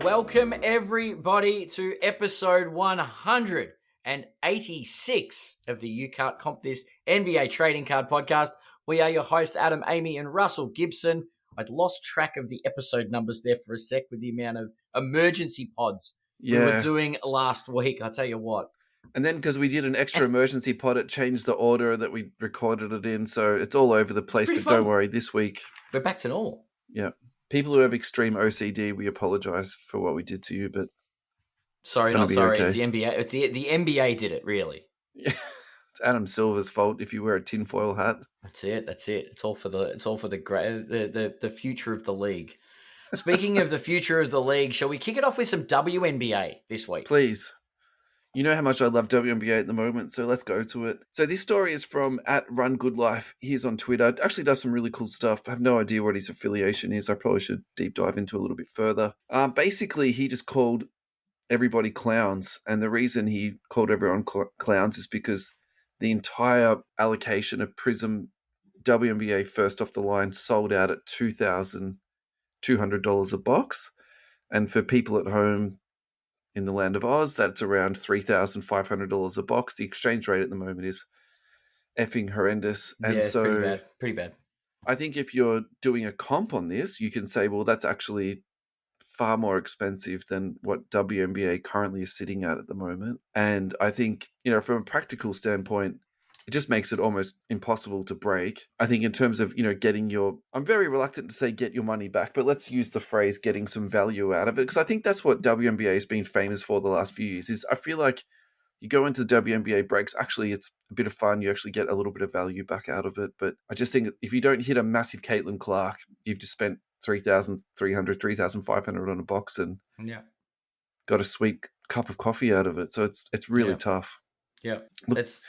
Welcome everybody to episode 186 of the You Can't Comp This NBA Trading Card Podcast. We are your hosts, Adam, Amy, and Russell Gibson. I'd lost track of the episode numbers there for a sec with the amount of emergency pods we were doing last week. I'll tell you what. And then because we did an extra emergency pod, it changed the order that we recorded it in. So it's all over the place. But don't worry, this week we're back to normal. Yeah. People who have extreme OCD, we apologize for what we did to you. But sorry, not sorry. Okay. It's the NBA. It's the NBA did it, really. Yeah. It's Adam Silver's fault if you wear a tinfoil hat. That's it. It's all for the future of the league. Speaking of the future of the league, shall we kick it off with some WNBA this week? Please. You know how much I love WNBA at the moment, so let's go to it. So this story is from @RunGoodLife. He's on Twitter. It actually does some really cool stuff. I have no idea what his affiliation is. I probably should deep dive into a little bit further. Basically, he just called everybody clowns, and the reason he called everyone clowns is because the entire allocation of Prism WNBA first off the line sold out at $2,200 a box. And for people at home in the land of Oz, that's around $3,500 a box. The exchange rate at the moment is effing horrendous. And yeah, so pretty bad. I think if you're doing a comp on this, you can say, well, that's actually far more expensive than what WNBA currently is sitting at the moment. And I think, from a practical standpoint, it just makes it almost impossible to break. I think in terms of, getting I'm very reluctant to say get your money back, but let's use the phrase getting some value out of it. Because I think that's what WNBA has been famous for the last few years is I feel like you go into the WNBA breaks, actually it's a bit of fun. You actually get a little bit of value back out of it. But I just think if you don't hit a massive Caitlin Clark, you've just spent $3,300, $3,500 on a box and got a sweet cup of coffee out of it. So it's really tough. Yeah, it's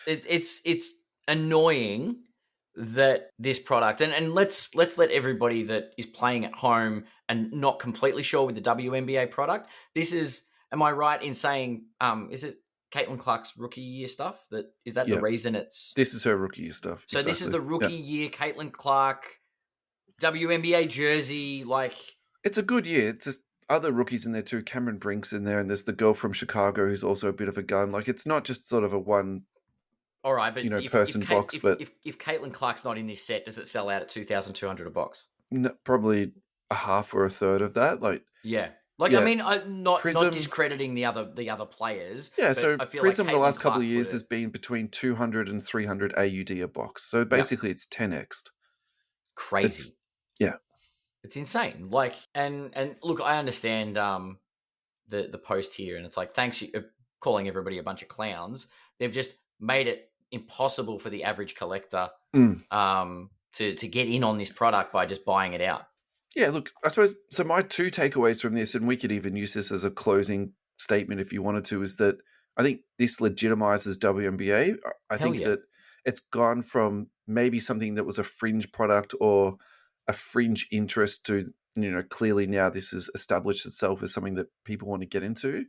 annoying that this product and let's let everybody that is playing at home and not completely sure with the WNBA product. This is, am I right in saying, is it Caitlin Clark's rookie year stuff? The reason it's? This is her rookie year stuff. So This is the rookie year Caitlin Clark WNBA jersey. Like, it's a good year. It's just other rookies in there too. Cameron Brink's in there, and there's the girl from Chicago who's also a bit of a gun. Like, it's not just sort of a one. All right, but person box. But if Caitlin Clark's not in this set, does it sell out at $2,200 a box? No, probably a half or a third of that. I mean, not discrediting the other players. Yeah, so I feel Prism the last couple of years has been between 200 and 300 AUD a box. So basically, it's 10x'd. Crazy. It's insane. Like, and look, I understand the post here, and it's like, thanks for calling everybody a bunch of clowns. They've just made it impossible for the average collector to get in on this product by just buying it out. Yeah, look, I suppose, so my two takeaways from this, and we could even use this as a closing statement if you wanted to, is that I think this legitimizes WNBA. I think that it's gone from maybe something that was a fringe product or a fringe interest to, clearly now this has established itself as something that people want to get into.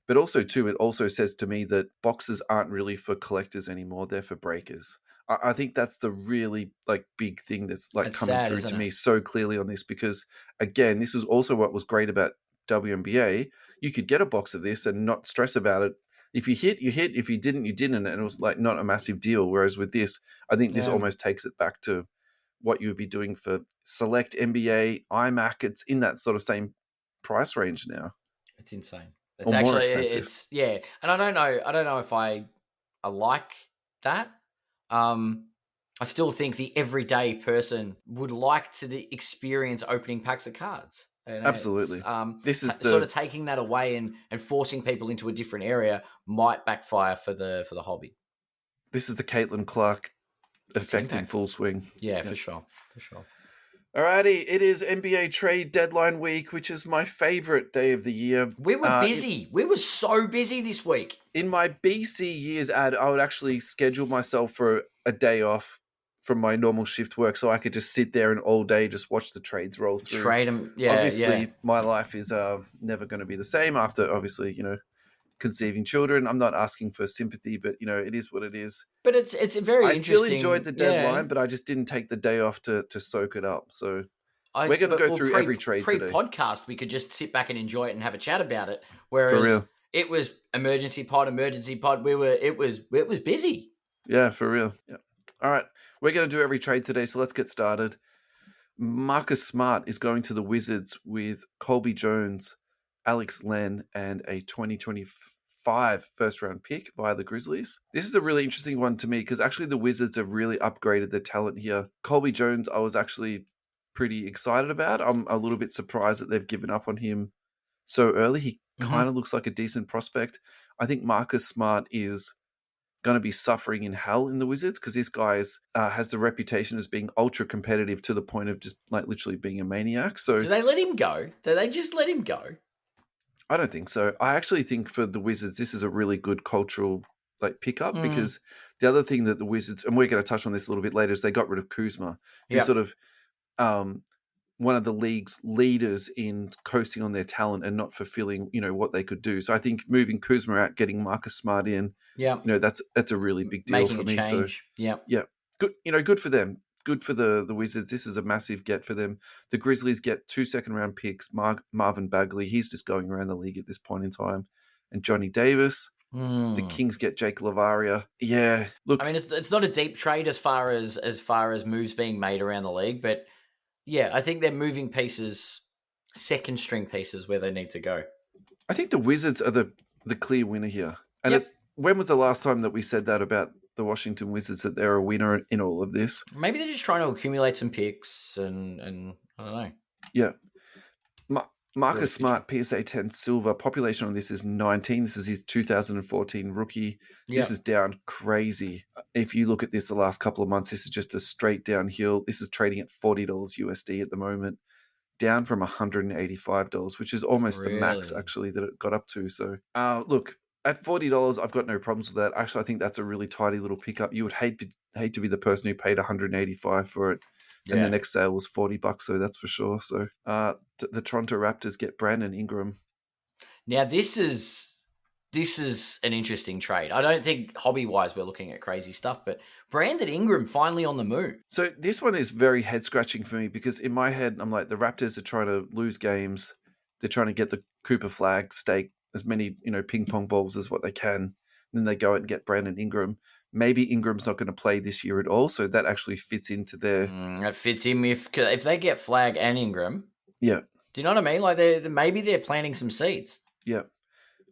But also, too, it also says to me that boxes aren't really for collectors anymore. They're for breakers. I think that's the really big thing that's coming through to me so clearly on this, because, again, this is also what was great about WNBA. You could get a box of this and not stress about it. If you hit, you hit. If you didn't, you didn't. And it was not a massive deal. Whereas with this, I think this almost takes it back to what you would be doing for select NBA, iMac. It's in that sort of same price range now. It's insane. It's actually, and I don't know if I like that. I still think the everyday person would like to experience opening packs of cards. Absolutely. This is sort of taking that away and forcing people into a different area might backfire for the hobby. This is the Caitlin Clark effect in full swing. Yeah, for sure. Alrighty, it is NBA trade deadline week, which is my favorite day of the year. We were busy. We were so busy this week. In my BC years, I would actually schedule myself for a day off from my normal shift work so I could just sit there and all day just watch the trades roll through. Trade them, Obviously, my life is never going to be the same after, obviously, conceiving children. I'm not asking for sympathy, but it is what it is. But it's very interesting. I still enjoyed the deadline, but I just didn't take the day off to soak it up. So We're going to go through every trade today. Pre-podcast, we could just sit back and enjoy it and have a chat about it. Whereas it was emergency pod. It was busy. Yeah, for real. Yeah. All right. We're going to do every trade today, so let's get started. Marcus Smart is going to the Wizards with Colby Jones, Alex Len, and a 2025 first-round pick via the Grizzlies. This is a really interesting one to me because actually the Wizards have really upgraded their talent here. Colby Jones, I was actually pretty excited about. I'm a little bit surprised that they've given up on him so early. He kind of looks like a decent prospect. I think Marcus Smart is going to be suffering in hell in the Wizards because this guy has the reputation as being ultra competitive to the point of just like literally being a maniac. So do they let him go? Do they just let him go? I don't think so. I actually think for the Wizards, this is a really good cultural like pickup because the other thing that the Wizards, and we're going to touch on this a little bit later, is they got rid of Kuzma, who's sort of one of the league's leaders in coasting on their talent and not fulfilling, what they could do. So I think moving Kuzma out, getting Marcus Smart in, that's a really big deal for me. Change. So good, good for them. Good for the Wizards. This is a massive get for them. The Grizzlies get 2 second-round picks. Marvin Bagley, he's just going around the league at this point in time, and Johnny Davis. The Kings get Jake Lavaria. Yeah, look, I mean, it's not a deep trade as far as moves being made around the league, but yeah, I think they're moving pieces, second string pieces where they need to go. I think the Wizards are the clear winner here, and when was the last time that we said that about the Washington Wizards, that they're a winner in all of this? Maybe they're just trying to accumulate some picks and I don't know. Yeah. Marcus Smart, PSA 10 silver. Population on this is 19. This is his 2014 rookie. This is down crazy. If you look at this the last couple of months, this is just a straight downhill. This is trading at $40 USD at the moment, down from $185, which is almost the max actually that it got up to. So look, at $40, I've got no problems with that. Actually, I think that's a really tidy little pickup. You would hate to be the person who paid $185 for it. And the next sale was $40, so that's for sure. So the Toronto Raptors get Brandon Ingram. Now this is an interesting trade. I don't think hobby-wise we're looking at crazy stuff, but Brandon Ingram finally on the move. So this one is very head-scratching for me because in my head, I'm like, the Raptors are trying to lose games. They're trying to get the Cooper Flag, stake as many ping-pong balls as what they can. And then they go out and get Brandon Ingram. Maybe Ingram's not going to play this year at all, so that actually fits into their... That fits in if they get Flag and Ingram. Yeah. Do you know what I mean? Like maybe they're planting some seeds. Yeah.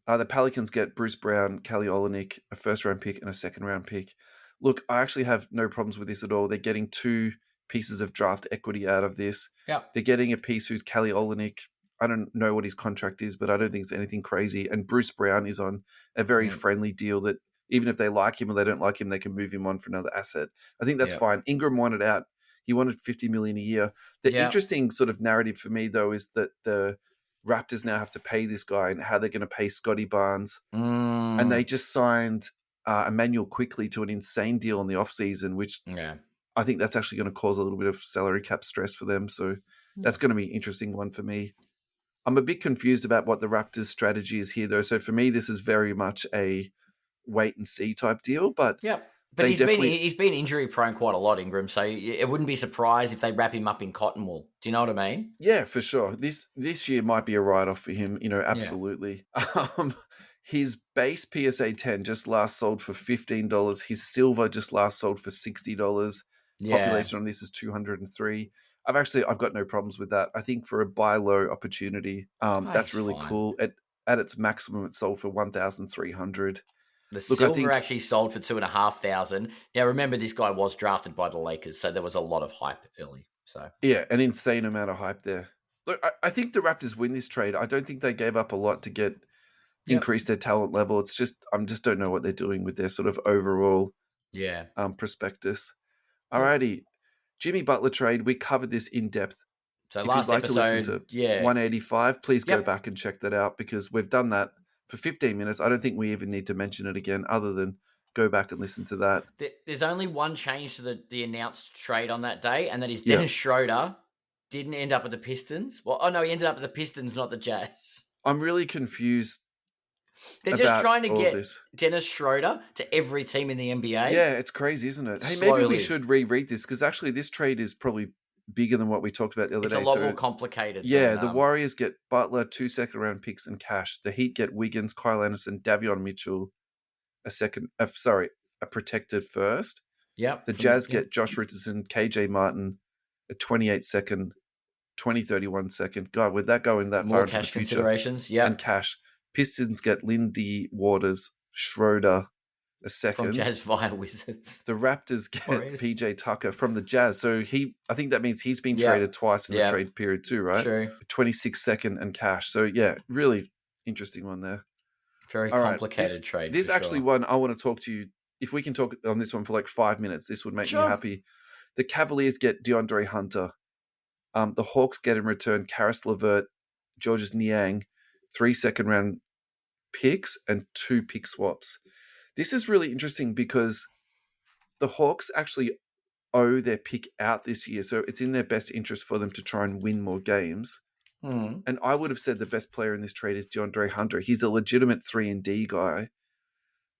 The Pelicans get Bruce Brown, Kelly Olynyk, a first-round pick and a second-round pick. Look, I actually have no problems with this at all. They're getting 2 pieces of draft equity out of this. Yeah. They're getting a piece who's Kelly Olynyk. I don't know what his contract is, but I don't think it's anything crazy. And Bruce Brown is on a very friendly deal that even if they like him or they don't like him, they can move him on for another asset. I think that's fine. Ingram wanted out. He wanted $50 million a year. The interesting sort of narrative for me, though, is that the Raptors now have to pay this guy and how they're going to pay Scotty Barnes. And they just signed Emmanuel Quickley to an insane deal in the offseason, which I think that's actually going to cause a little bit of salary cap stress for them. So that's going to be an interesting one for me. I'm a bit confused about what the Raptors' strategy is here, though. So for me, this is very much a wait and see type deal, but but he's been injury prone quite a lot, Ingram. So it wouldn't be surprised if they wrap him up in cotton wool. Do you know what I mean? Yeah, for sure. This year might be a write off for him. Absolutely. His base PSA 10 just last sold for $15. His silver just last sold for $60. Population on this is 203. I've got no problems with that. I think for a buy low opportunity, that's really cool. At its maximum, it sold for 1,300. The silver actually sold for 2,500. Now, remember, this guy was drafted by the Lakers, so there was a lot of hype early. So yeah, an insane amount of hype there. Look, I think the Raptors win this trade. I don't think they gave up a lot to increase their talent level. It's just I just don't know what they're doing with their sort of overall prospectus. Alrighty, Jimmy Butler trade. We covered this in depth. So if last you'd like episode, to listen to 185, please go back and check that out because we've done that for 15 minutes. I don't think we even need to mention it again other than go back and listen to that. There's only one change to the announced trade on that day, and that is Dennis Schroeder didn't end up at the Pistons. Well, he ended up at the Pistons, not the Jazz. I'm really confused. They're just trying to get Dennis Schroeder to every team in the NBA. Yeah, it's crazy, isn't it? Hey, maybe we should reread this because actually this trade is probably bigger than what we talked about the other day. It's a lot more complicated. Yeah, the Warriors get Butler, 2 second-round picks and cash. The Heat get Wiggins, Kyle Anderson, Davion Mitchell, a protected first. Yep. The Jazz get Josh Richardson, KJ Martin, a 28-second, 2031 second. God, would that go in that more far into the future? Considerations, yeah. And cash. Pistons get Lindy Waters, Schroeder, a second. From Jazz via Wizards. The Raptors get PJ Tucker from the Jazz. So I think that means he's been traded twice in the trade period too, right? True. 26-second and cash. So yeah, really interesting one there. Very complicated trade. This actually one I want to talk to you. If we can talk on this one for like 5 minutes, this would make me happy. The Cavaliers get DeAndre Hunter. The Hawks get in return Karis LeVert, Georges Niang, 3 second-round picks and 2 pick swaps. This is really interesting because the Hawks actually owe their pick out this year, so it's in their best interest for them to try and win more games. And I would have said the best player in this trade is DeAndre Hunter. He's a legitimate 3-and-D guy.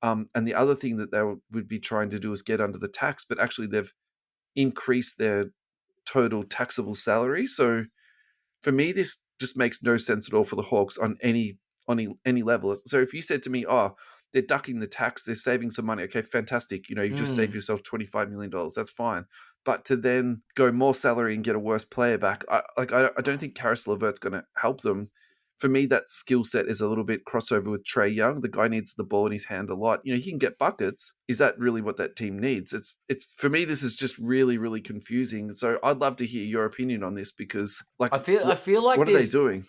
And the other thing that they would be trying to do is get under the tax, but actually they've increased their total taxable salary. So for me, this just makes no sense at all for the Hawks on any level. So if you said to me, they're ducking the tax, they're saving some money, okay, fantastic. You've just saved yourself $25 million. That's fine. But to then go more salary and get a worse player back, I don't think Karis LeVert's going to help them. For me, that skill set is a little bit crossover with Trae Young. The guy needs the ball in his hand a lot. He can get buckets. Is that really what that team needs? It's for me, this is just really, really confusing. So I'd love to hear your opinion on this because, I feel like what are they doing?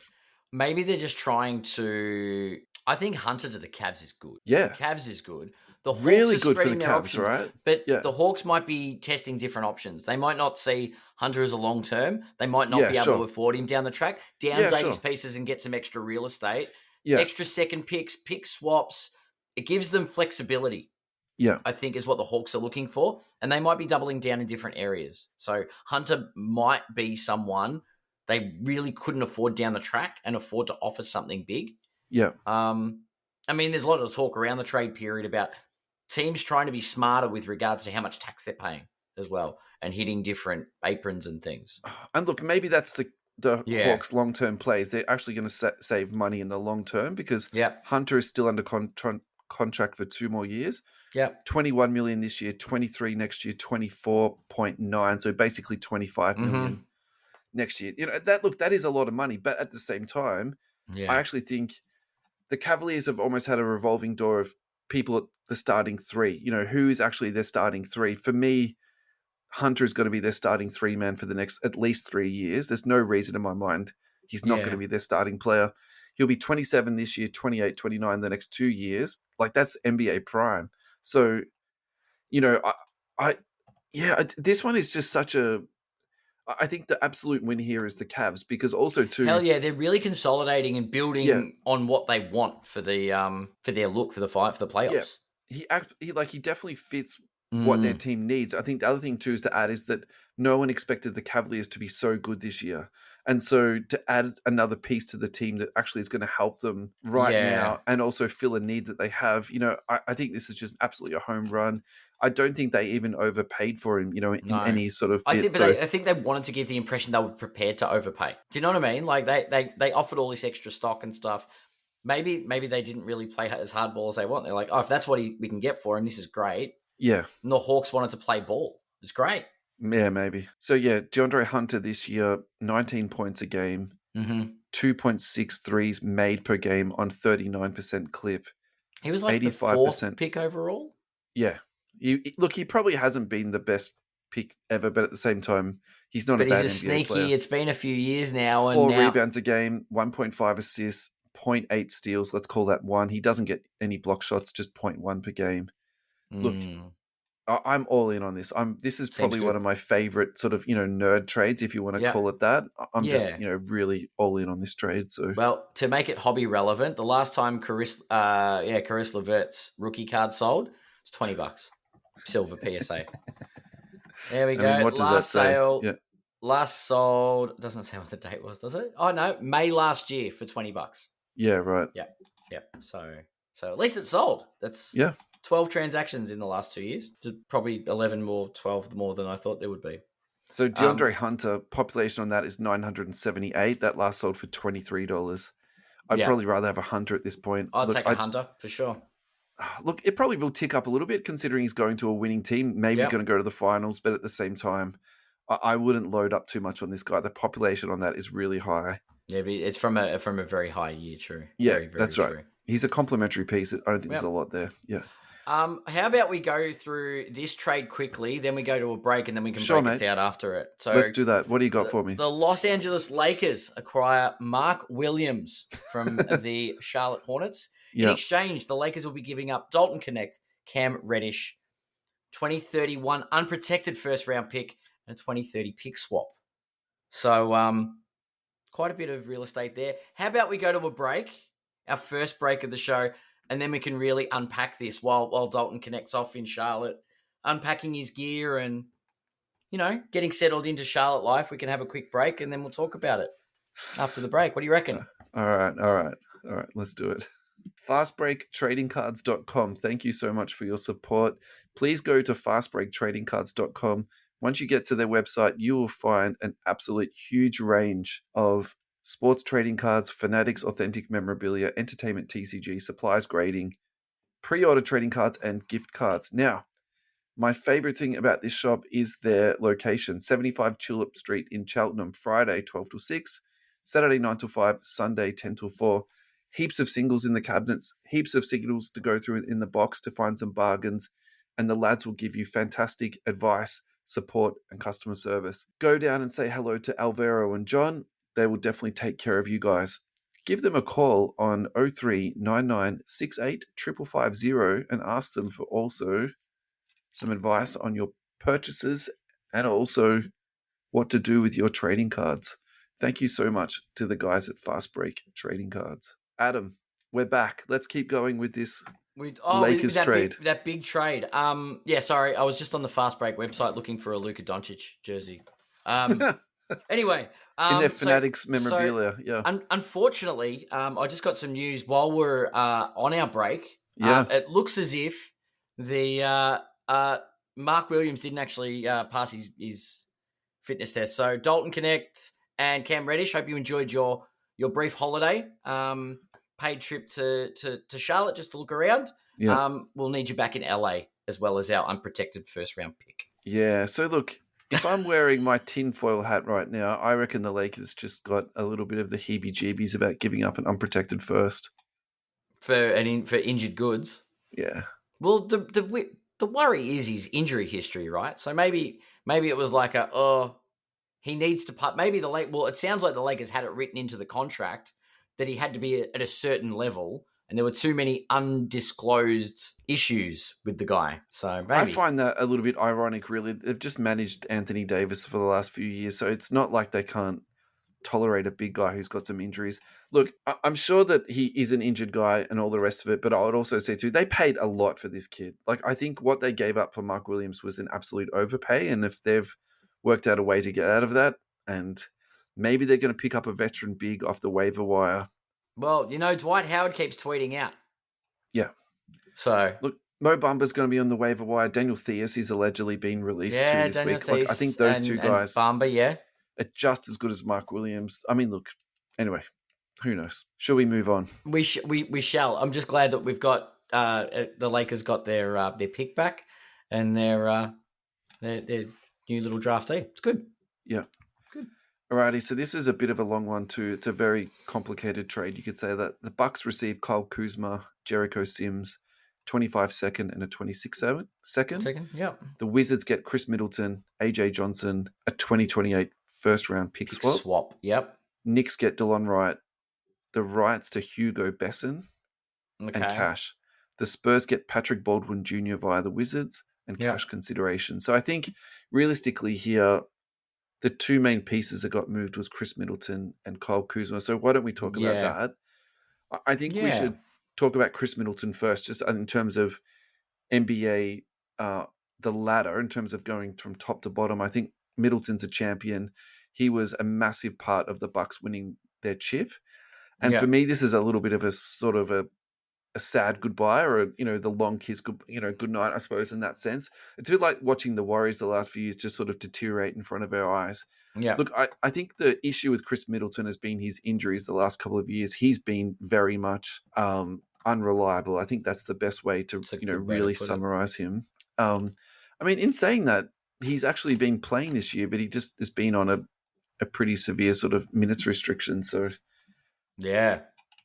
Maybe they're just trying to. I think Hunter to the Cavs is good. Yeah, the Cavs is good. The Hawks really are good spreading for the their Cavs, options, right? But the Hawks might be testing different options. They might not see Hunter as a long term. They might not be able to afford him down the track. Downgrade his pieces and get some extra real estate. Extra second picks, pick swaps. It gives them flexibility. Yeah, I think is what the Hawks are looking for, and they might be doubling down in different areas. So Hunter might be someone they really couldn't afford down the track and afford to offer something big. Yeah. There's a lot of talk around the trade period about teams trying to be smarter with regards to how much tax they're paying as well and hitting different aprons and things. And look, maybe that's the Hawks' long-term plays. They're actually going to save money in the long term because Hunter is still under contract for 2 more years. Yeah, 21 million this year, 23 next year, 24.9. So basically 25 million next year. That is a lot of money. But at the same time, I actually think the Cavaliers have almost had a revolving door of people at the starting 3. Who is actually their starting 3? For me, Hunter is going to be their starting 3-man for the next at least 3 years. There's no reason in my mind he's not going to be their starting player. He'll be 27 this year, 28, 29 the next 2 years. That's NBA prime. So, this one is just such a. I think the absolute win here is the Cavs because also too. Hell yeah, they're really consolidating and building on what they want for the for their look for the playoffs. Yeah. He definitely fits what their team needs. I think the other thing too is to add is that no one expected the Cavaliers to be so good this year. And so to add another piece to the team that actually is going to help them now and also fill a need that they have, I think this is just absolutely a home run. I don't think they even overpaid for him, in any sort of bit. I think they wanted to give the impression they were prepared to overpay. Do you know what I mean? Like they offered all this extra stock and stuff. Maybe they didn't really play as hardball as they want. They're like, if that's what we can get for him, this is great. Yeah. And the Hawks wanted to play ball. It's great. Yeah, maybe. So DeAndre Hunter this year, 19 points a game, 2.6 threes made per game on 39% clip. He was like 85% the 4th pick overall. Yeah. He probably hasn't been the best pick ever, but at the same time, he's not a bad NBA sneaky player. It's been a few years now. 4 rebounds a game, 1.5 assists, 0.8 steals. Let's call that 1. He doesn't get any block shots, just 0.1 per game. Look, I'm all in on this. This is probably one of my favorite sort of, nerd trades, if you want to call it that. I'm just, really all in on this trade. So, well, to make it hobby relevant, the last time Caris LeVert's rookie card sold was $20. Silver PSA. There we go. What does that sale. say? Yeah. Last sold. Doesn't say what the date was, does it? Oh no, May last year for $20. Yeah, right. Yeah. So at least it's sold. That's 12 transactions in the last 2 years. Probably 11 more, 12 more than I thought there would be. So DeAndre Hunter, population on that is 978. That last sold for $23. I'd probably rather have a Hunter at this point. I'll take a Hunter for sure. Look, it probably will tick up a little bit considering he's going to a winning team, maybe going to go to the finals, but at the same time, I wouldn't load up too much on this guy. The population on that is really high. Yeah, but it's from a very high year, true. Yeah, very, very that's true. Right. He's a complimentary piece. I don't think there's a lot there. Yeah. How about we go through this trade quickly, then we go to a break, and then we can break it down after it. So let's do that. What do you got for me? The Los Angeles Lakers acquire Mark Williams from the Charlotte Hornets. In exchange, the Lakers will be giving up Dalton Connect, Cam Reddish, 2031 unprotected first-round pick, and 2030 pick swap. So quite a bit of real estate there. How about we go to a break, our first break of the show, and then we can really unpack this while Dalton connects off in Charlotte, unpacking his gear and, getting settled into Charlotte life. We can have a quick break, and then we'll talk about it after the break. What do you reckon? All right. Let's do it. FastBreakTradingCards.com. Thank you so much for your support. Please go to FastBreakTradingCards.com. Once you get to their website, you will find an absolute huge range of sports trading cards, Fanatics authentic memorabilia, entertainment TCG, supplies grading, pre-order trading cards, and gift cards. Now, my favorite thing about this shop is their location, 75 Tulip Street in Cheltenham, Friday 12 till 6, Saturday 9 till 5, Sunday 10 till 4. Heaps of singles in the cabinets, heaps of signals to go through in the box to find some bargains, and the lads will give you fantastic advice, support, and customer service. Go down and say hello to Alvaro and John. They will definitely take care of you guys. Give them a call on 039968 550 and ask them for also some advice on your purchases and also what to do with your trading cards. Thank you so much to the guys at Fast Break Trading Cards. Adam, we're back. Let's keep going with this Lakers trade. That big trade. Sorry. I was just on the Fast Break website looking for a Luka Doncic jersey. Anyway. In their Fanatics memorabilia, Unfortunately, I just got some news while we're on our break. It looks as if the Mark Williams didn't actually pass his fitness test. So Dalton Connect and Cam Reddish, hope you enjoyed your brief holiday. Paid trip to Charlotte just to look around. Yeah. We'll need you back in LA as well as our unprotected first round pick. Yeah. So look, if I'm wearing my tinfoil hat right now, I reckon the Lakers just got a little bit of the heebie-jeebies about giving up an unprotected first for injured goods. Yeah. Well, the worry is his injury history, right? So maybe it was like he needs to putt. Maybe it sounds like the Lakers had it written into the contract that he had to be at a certain level, and there were too many undisclosed issues with the guy. So maybe. I find that a little bit ironic, really. They've just managed Anthony Davis for the last few years, so it's not like they can't tolerate a big guy who's got some injuries. Look, I'm sure that he is an injured guy and all the rest of it, but I would also say too, they paid a lot for this kid. Like, I think what they gave up for Mark Williams was an absolute overpay, and if they've worked out a way to get out of that, and maybe they're going to pick up a veteran big off the waiver wire. Well, Dwight Howard keeps tweeting out. Yeah. So look, Mo Bamba's going to be on the waiver wire. Daniel Theus is allegedly being released too this Daniel week. Like, I think those two guys, Bamba, are just as good as Mark Williams. I mean, look. Anyway, who knows? Shall we move on? We shall. I'm just glad that we've got the Lakers got their pick back and their new little draftee. It's good. Yeah. Good. Alrighty, so this is a bit of a long one too. It's a very complicated trade. You could say that the Bucks received Kyle Kuzma, Jericho Sims, 25 second and a 26 second. Second, yeah. The Wizards get Chris Middleton, AJ Johnson, a 2028 first round pick swap. Yep. Knicks get DeLon Wright, the rights to Hugo Besson and cash. The Spurs get Patrick Baldwin Jr. via the Wizards and cash consideration. So I think realistically here, the two main pieces that got moved was Chris Middleton and Kyle Kuzma. So why don't we talk about that? I think we should talk about Chris Middleton first, just in terms of NBA, the ladder, in terms of going from top to bottom. I think Middleton's a champion. He was a massive part of the Bucks winning their chip. And for me, this is a little bit of a sort of a a sad goodbye or the long kiss, good night, I suppose, in that sense. It's a bit like watching the Warriors the last few years just sort of deteriorate in front of our eyes. Yeah. Look, I think the issue with Chris Middleton has been his injuries the last couple of years. He's been very much unreliable. I think that's the best way to really summarize him. I mean, in saying that, he's actually been playing this year, but he just has been on a pretty severe sort of minutes restriction. So, yeah,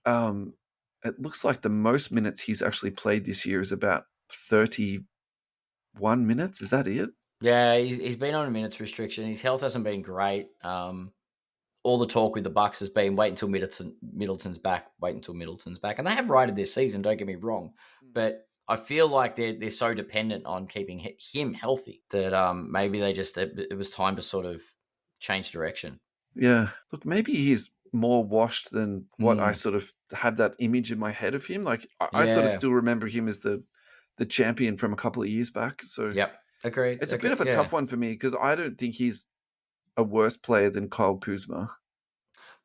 it looks like the most minutes he's actually played this year is about 31 minutes. Is that it? Yeah, he's been on a minutes restriction. His health hasn't been great. All the talk with the Bucks has been wait until Middleton's back, and they have righted this season. Don't get me wrong, but I feel like they're so dependent on keeping him healthy that maybe it was time to sort of change direction. Yeah, look, maybe he's more washed than what I sort of have that image in my head of him. Like I sort of still remember him as the champion from a couple of years back. So yep, agreed. It's a bit of a tough one for me because I don't think he's a worse player than Kyle Kuzma.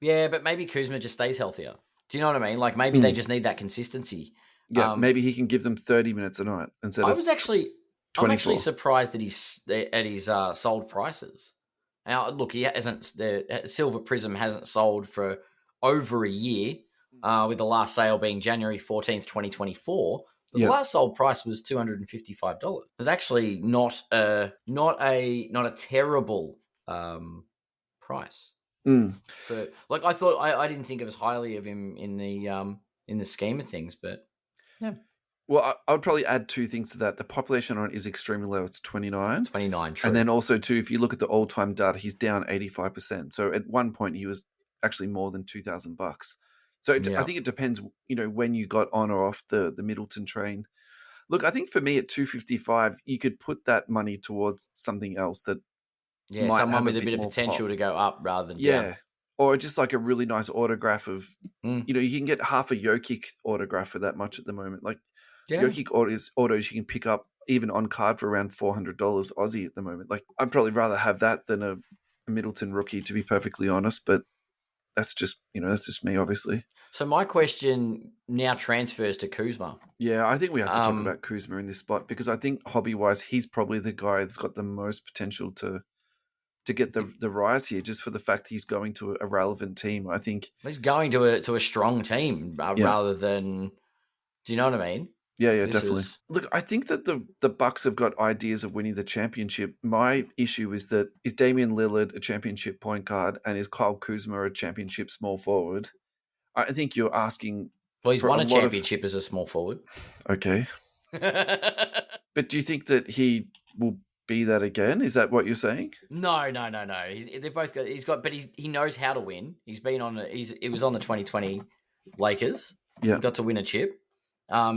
Yeah, but maybe Kuzma just stays healthier. Do you know what I mean? Like maybe they just need that consistency. Yeah, maybe he can give them 30 minutes a night instead of I'm actually surprised at his sold prices. Now, look, the Silver Prism hasn't sold for over a year, with the last sale being January 14th, 2024. The last sold price was $255. It was actually not a terrible price. But I thought I didn't think of as highly of him in the scheme of things, but yeah. Well, I would probably add two things to that. The population on it is extremely low. It's 29. 29, true. And then also, too, if you look at the all-time data, he's down 85%. So at one point, he was actually more than $2,000. So I think it depends, when you got on or off the Middleton train. Look, I think for me at 255, you could put that money towards something else that might someone have with a bit of potential to go up rather than down. Or just like a really nice autograph of, you can get half a Jokic autograph for that much at the moment. Like Jokic autos you can pick up even on card for around $400 Aussie at the moment. Like I'd probably rather have that than a Middleton rookie, to be perfectly honest. But that's just me, obviously. So my question now transfers to Kuzma. Yeah, I think we have to talk about Kuzma in this spot because I think hobby-wise, he's probably the guy that's got the most potential to get the rise here, just for the fact he's going to a relevant team. I think he's going to a strong team rather than. Do you know what I mean? Yeah, definitely. Look, I think that the Bucks have got ideas of winning the championship. My issue is that is Damian Lillard a championship point guard and is Kyle Kuzma a championship small forward? I think you're asking. Well, he's won a championship as a small forward. Okay. But do you think that he will be that again? Is that what you're saying? No. They're both got. But he knows how to win. He's been on. It was on the 2020 Lakers. Yeah, he got to win a chip.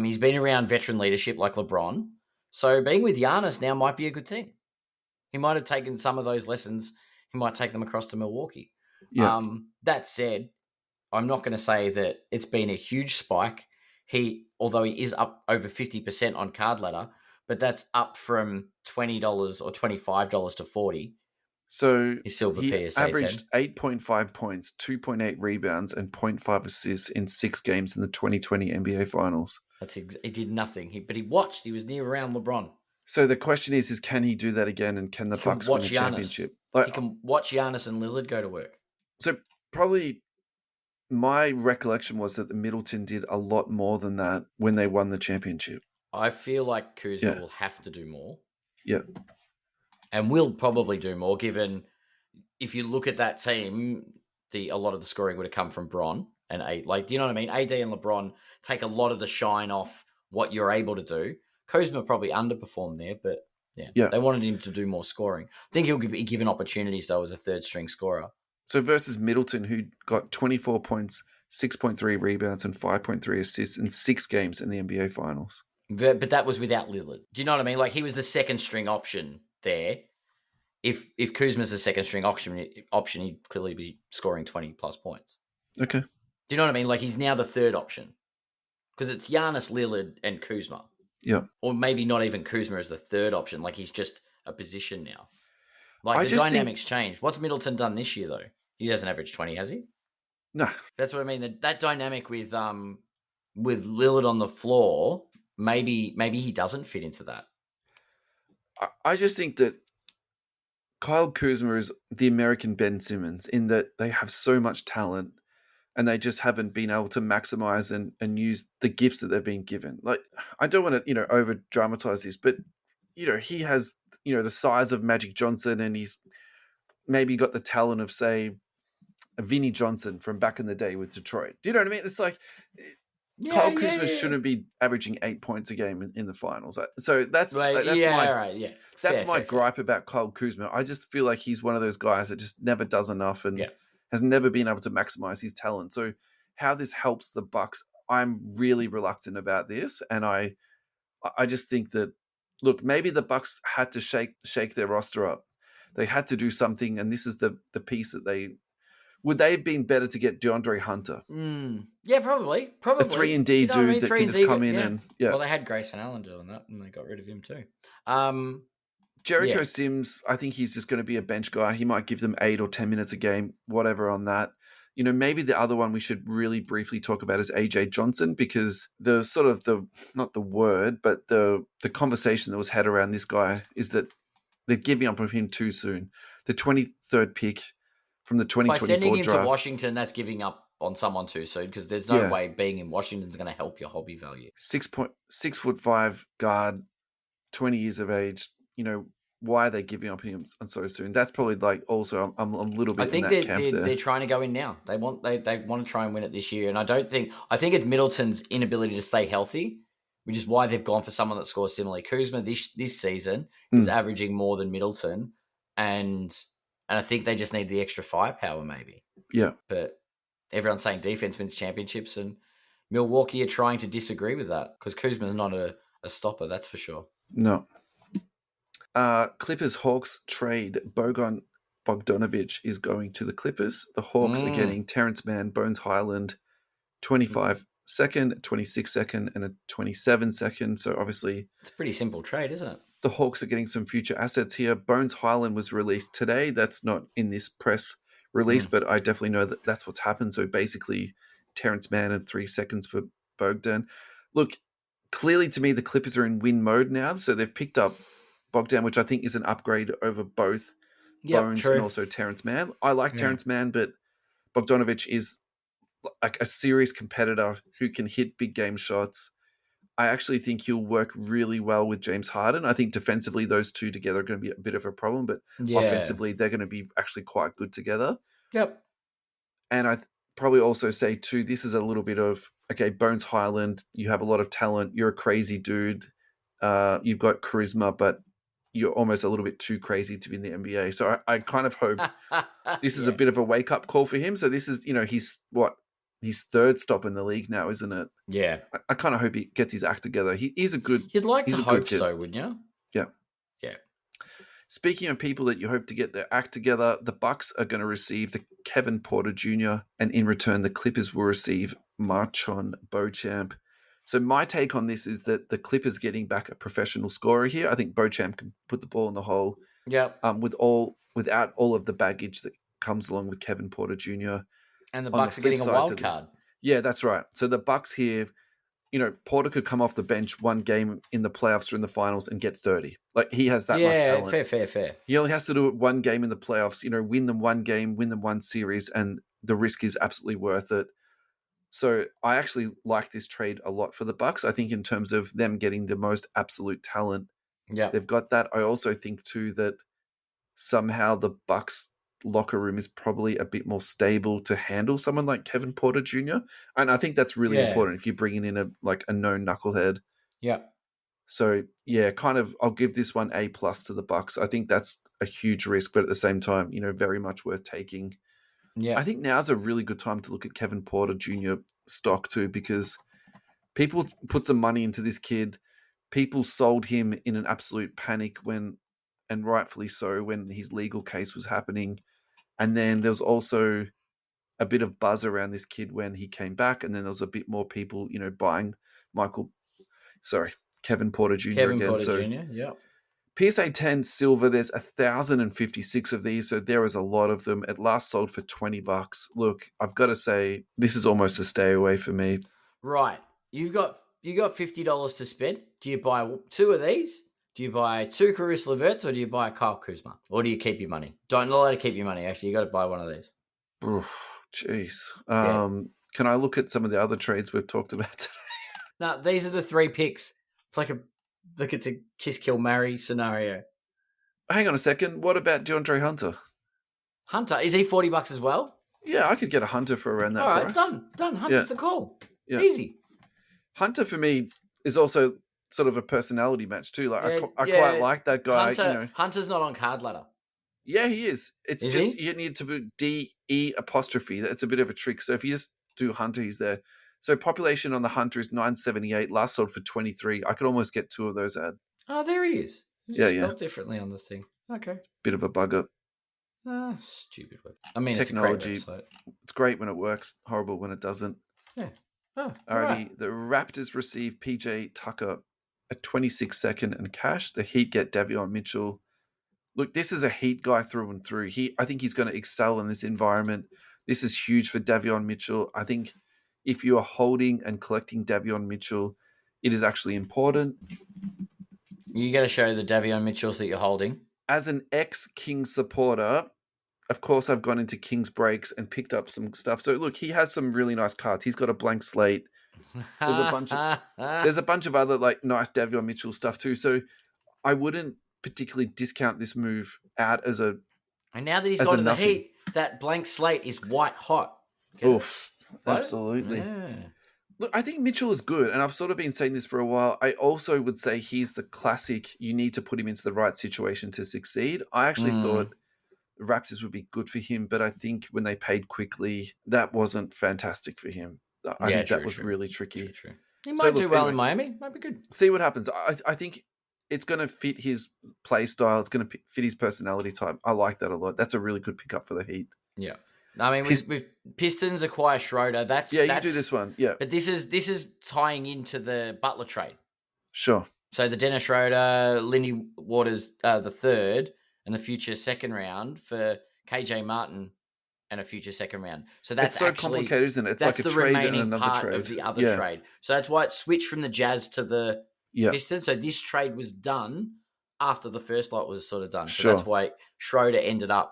He's been around veteran leadership like LeBron. So being with Giannis now might be a good thing. He might have taken some of those lessons. He might take them across to Milwaukee. Yeah. That said, I'm not going to say that it's been a huge spike. Although he is up over 50% on card ladder, but that's up from $20 or $25 to $40. So his silver he PSA averaged 8.5 points, 2.8 rebounds, and 0.5 assists in 6 games in the 2020 NBA Finals. He did nothing. But he watched. He was near around LeBron. So the question is can he do that again, and can the Bucks win a championship? He can watch Giannis and Lillard go to work. So probably my recollection was that the Middleton did a lot more than that when they won the championship. I feel like Kuzma will have to do more. Yeah. And will probably do more, given if you look at that team, a lot of the scoring would have come from Bron and AD. Like, do you know what I mean? AD and LeBron take a lot of the shine off what you're able to do. Kuzma probably underperformed there, but yeah, they wanted him to do more scoring. I think he'll be given opportunities, though, as a third string scorer. So versus Middleton, who got 24 points, 6.3 rebounds, and 5.3 assists in 6 games in the NBA Finals. But that was without Lillard. Do you know what I mean? Like, he was the second string option there. If Kuzma's the second string option, he'd clearly be scoring 20 plus points. Okay. Do you know what I mean? Like, he's now the third option because it's Giannis, Lillard, and Kuzma. Yeah. Or maybe not even Kuzma as the third option. Like, he's just a position now. Like, the dynamics change. What's Middleton done this year, though? He hasn't averaged 20, has he? No. That's what I mean. That dynamic with with Lillard on the floor, maybe he doesn't fit into that. I just think that Kyle Kuzma is the American Ben Simmons in that they have so much talent and they just haven't been able to maximize and use the gifts that they've been given. Like, I don't want to, over dramatize this, but, he has, the size of Magic Johnson, and he's maybe got the talent of, say, a Vinnie Johnson from back in the day with Detroit. Do you know what I mean? It's like Kyle Kuzma shouldn't be averaging 8 points a game in the finals. So that's my gripe about Kyle Kuzma. I just feel like he's one of those guys that just never does enough and has never been able to maximize his talent. So how this helps the Bucks, I'm really reluctant about this, and I just think that, look, maybe the Bucks had to shake their roster up. They had to do something, and this is the piece that would they have been better to get DeAndre Hunter? Yeah, probably. A 3-and-D dude that can just come in and Well, they had Grayson Allen doing that, and they got rid of him too. Jericho Sims, I think he's just going to be a bench guy. He might give them 8 or 10 minutes a game, whatever on that. Maybe the other one we should really briefly talk about is AJ Johnson, because the sort of not the word, but the conversation that was had around this guy is that they're giving up on him too soon. The 23rd pick from the 2024 draft. By sending him draft. to Washington, that's giving up on someone too soon, because there's no way being in Washington is going to help your hobby value. 6'5" guard, 20 years of age. Why are they giving up him so soon? That's probably like also I'm a little bit. I think they're trying to go in now. They want to try and win it this year, and I think it's Middleton's inability to stay healthy, which is why they've gone for someone that scores similarly. Kuzma this season is averaging more than Middleton, and I think they just need the extra firepower, maybe. Yeah, but everyone's saying defense wins championships, and Milwaukee are trying to disagree with that because Kuzma's not a stopper, that's for sure. No. Clippers Hawks trade. Bojan Bogdanovic is going to the Clippers. The Hawks are getting Terrence Mann, Bones Highland, 25 second, 26 second, and a 27 second. So obviously, it's a pretty simple trade, isn't it? The Hawks are getting some future assets here. Bones Highland was released today. That's not in this press release, but I definitely know that that's what's happened. So basically, Terrence Mann and 3 seconds for Bogdan. Look, clearly to me, the Clippers are in win mode now. So they've picked up Bogdan, which I think is an upgrade over both Bones and also Terrence Mann. I like Terrence Mann, but Bogdanovic is like a serious competitor who can hit big game shots. I actually think he'll work really well with James Harden. I think defensively, those two together are going to be a bit of a problem, but offensively, they're going to be actually quite good together. Yep. And I probably also say too, this is a little bit of, okay, Bones Highland, you have a lot of talent. You're a crazy dude. You've got charisma, but you're almost a little bit too crazy to be in the NBA. So I kind of hope this is a bit of a wake-up call for him. So this is, his third stop in the league now, isn't it? Yeah. I kind of hope he gets his act together. He's a good... You'd like to hope so, wouldn't you? Yeah. Yeah. Speaking of people that you hope to get their act together, the Bucks are going to receive the Kevin Porter Jr., and in return, the Clippers will receive Marchon Beauchamp. So my take on this is that the Clippers getting back a professional scorer here. I think Beauchamp can put the ball in the hole. Yeah. Without all of the baggage that comes along with Kevin Porter Jr. And the Bucks are getting a wild card. Yeah, that's right. So the Bucks here, Porter could come off the bench one game in the playoffs or in the finals and get 30. Like, he has that much talent. Yeah, fair. He only has to do it one game in the playoffs, win them one game, win them one series, and the risk is absolutely worth it. So I actually like this trade a lot for the Bucks. I think in terms of them getting the most absolute talent, they've got that. I also think too that somehow the Bucks locker room is probably a bit more stable to handle someone like Kevin Porter Jr. And I think that's really important if you're bringing in a known knucklehead. Yeah. So I'll give this one A+ to the Bucks. I think that's a huge risk, but at the same time, very much worth taking. Yeah. I think now's a really good time to look at Kevin Porter Jr. stock too, because people put some money into this kid. People sold him in an absolute panic and rightfully so, when his legal case was happening. And then there was also a bit of buzz around this kid when he came back. And then there was a bit more people, buying Kevin Porter Jr. Kevin Porter Jr., yeah. PSA 10 silver, there's 1,056 of these, so there is a lot of them. It last sold for $20. Look, I've got to say, this is almost a stay away for me. Right. you got $50 to spend. Do you buy 2 of these? Do you buy 2 Caris LeVerts or do you buy Kyle Kuzma? Or do you keep your money? Don't allow to keep your money. Actually, you got to buy one of these. Jeez. Can I look at some of the other trades we've talked about today? No, these are the 3 picks. It's it's a kiss, kill, marry scenario. Hang on a second. What about DeAndre Hunter? Hunter, is he $40 as well? Yeah, I could get a Hunter for around that price. All right, done. Hunter's the call. Yeah. Easy. Hunter for me is also sort of a personality match too. Like I quite like that guy. Hunter's not on card ladder. Yeah, he is. It's is just he? You need to put DE'. That's a bit of a trick. So if you just do Hunter, he's there. So population on the Hunter is 978. Last sold for 23. I could almost get 2 of those ad. Oh, there he is. It's spelled differently on the thing. Okay. Bit of a bugger. Stupid web. I mean, technology. It's a great website. It's great when it works. Horrible when it doesn't. Yeah. Oh, alrighty. right. The Raptors receive PJ Tucker at 26-second and cash. The Heat get Davion Mitchell. Look, this is a Heat guy through and through. I think he's going to excel in this environment. This is huge for Davion Mitchell. I think if you are holding and collecting Davion Mitchell, it is actually important. You got to show the Davion Mitchells that you're holding. As an ex-Kings supporter, of course, I've gone into Kings breaks and picked up some stuff. So look, he has some really nice cards. He's got a blank slate. There's a bunch of other like nice Davion Mitchell stuff too. So I wouldn't particularly discount this move out as a. And now that he's gone to the Heat, that blank slate is white hot. Oof, absolutely. Yeah. Look, I think Mitchell is good, and I've sort of been saying this for a while. I also would say he's the classic, you need to put him into the right situation to succeed. I actually thought the Raptors would be good for him, but I think when they paid quickly, that wasn't fantastic for him. I think that was really tricky. True. He might do well in Miami. Might be good. See what happens. I think it's going to fit his play style. It's going to fit his personality type. I like that a lot. That's a really good pickup for the Heat. Yeah. I mean, with Pistons acquire Schroeder. You can do this one. Yeah, but this is tying into the Butler trade. Sure. So the Dennis Schroeder, Lindy Waters, the third, and the future second round for KJ Martin and a future second round. So that's so complicated, isn't it? It's that's like a the trade remaining and another part trade of the other trade. So that's why it switched from the Jazz to the Pistons. So this trade was done after the first lot was sort of done. So that's why Schroeder ended up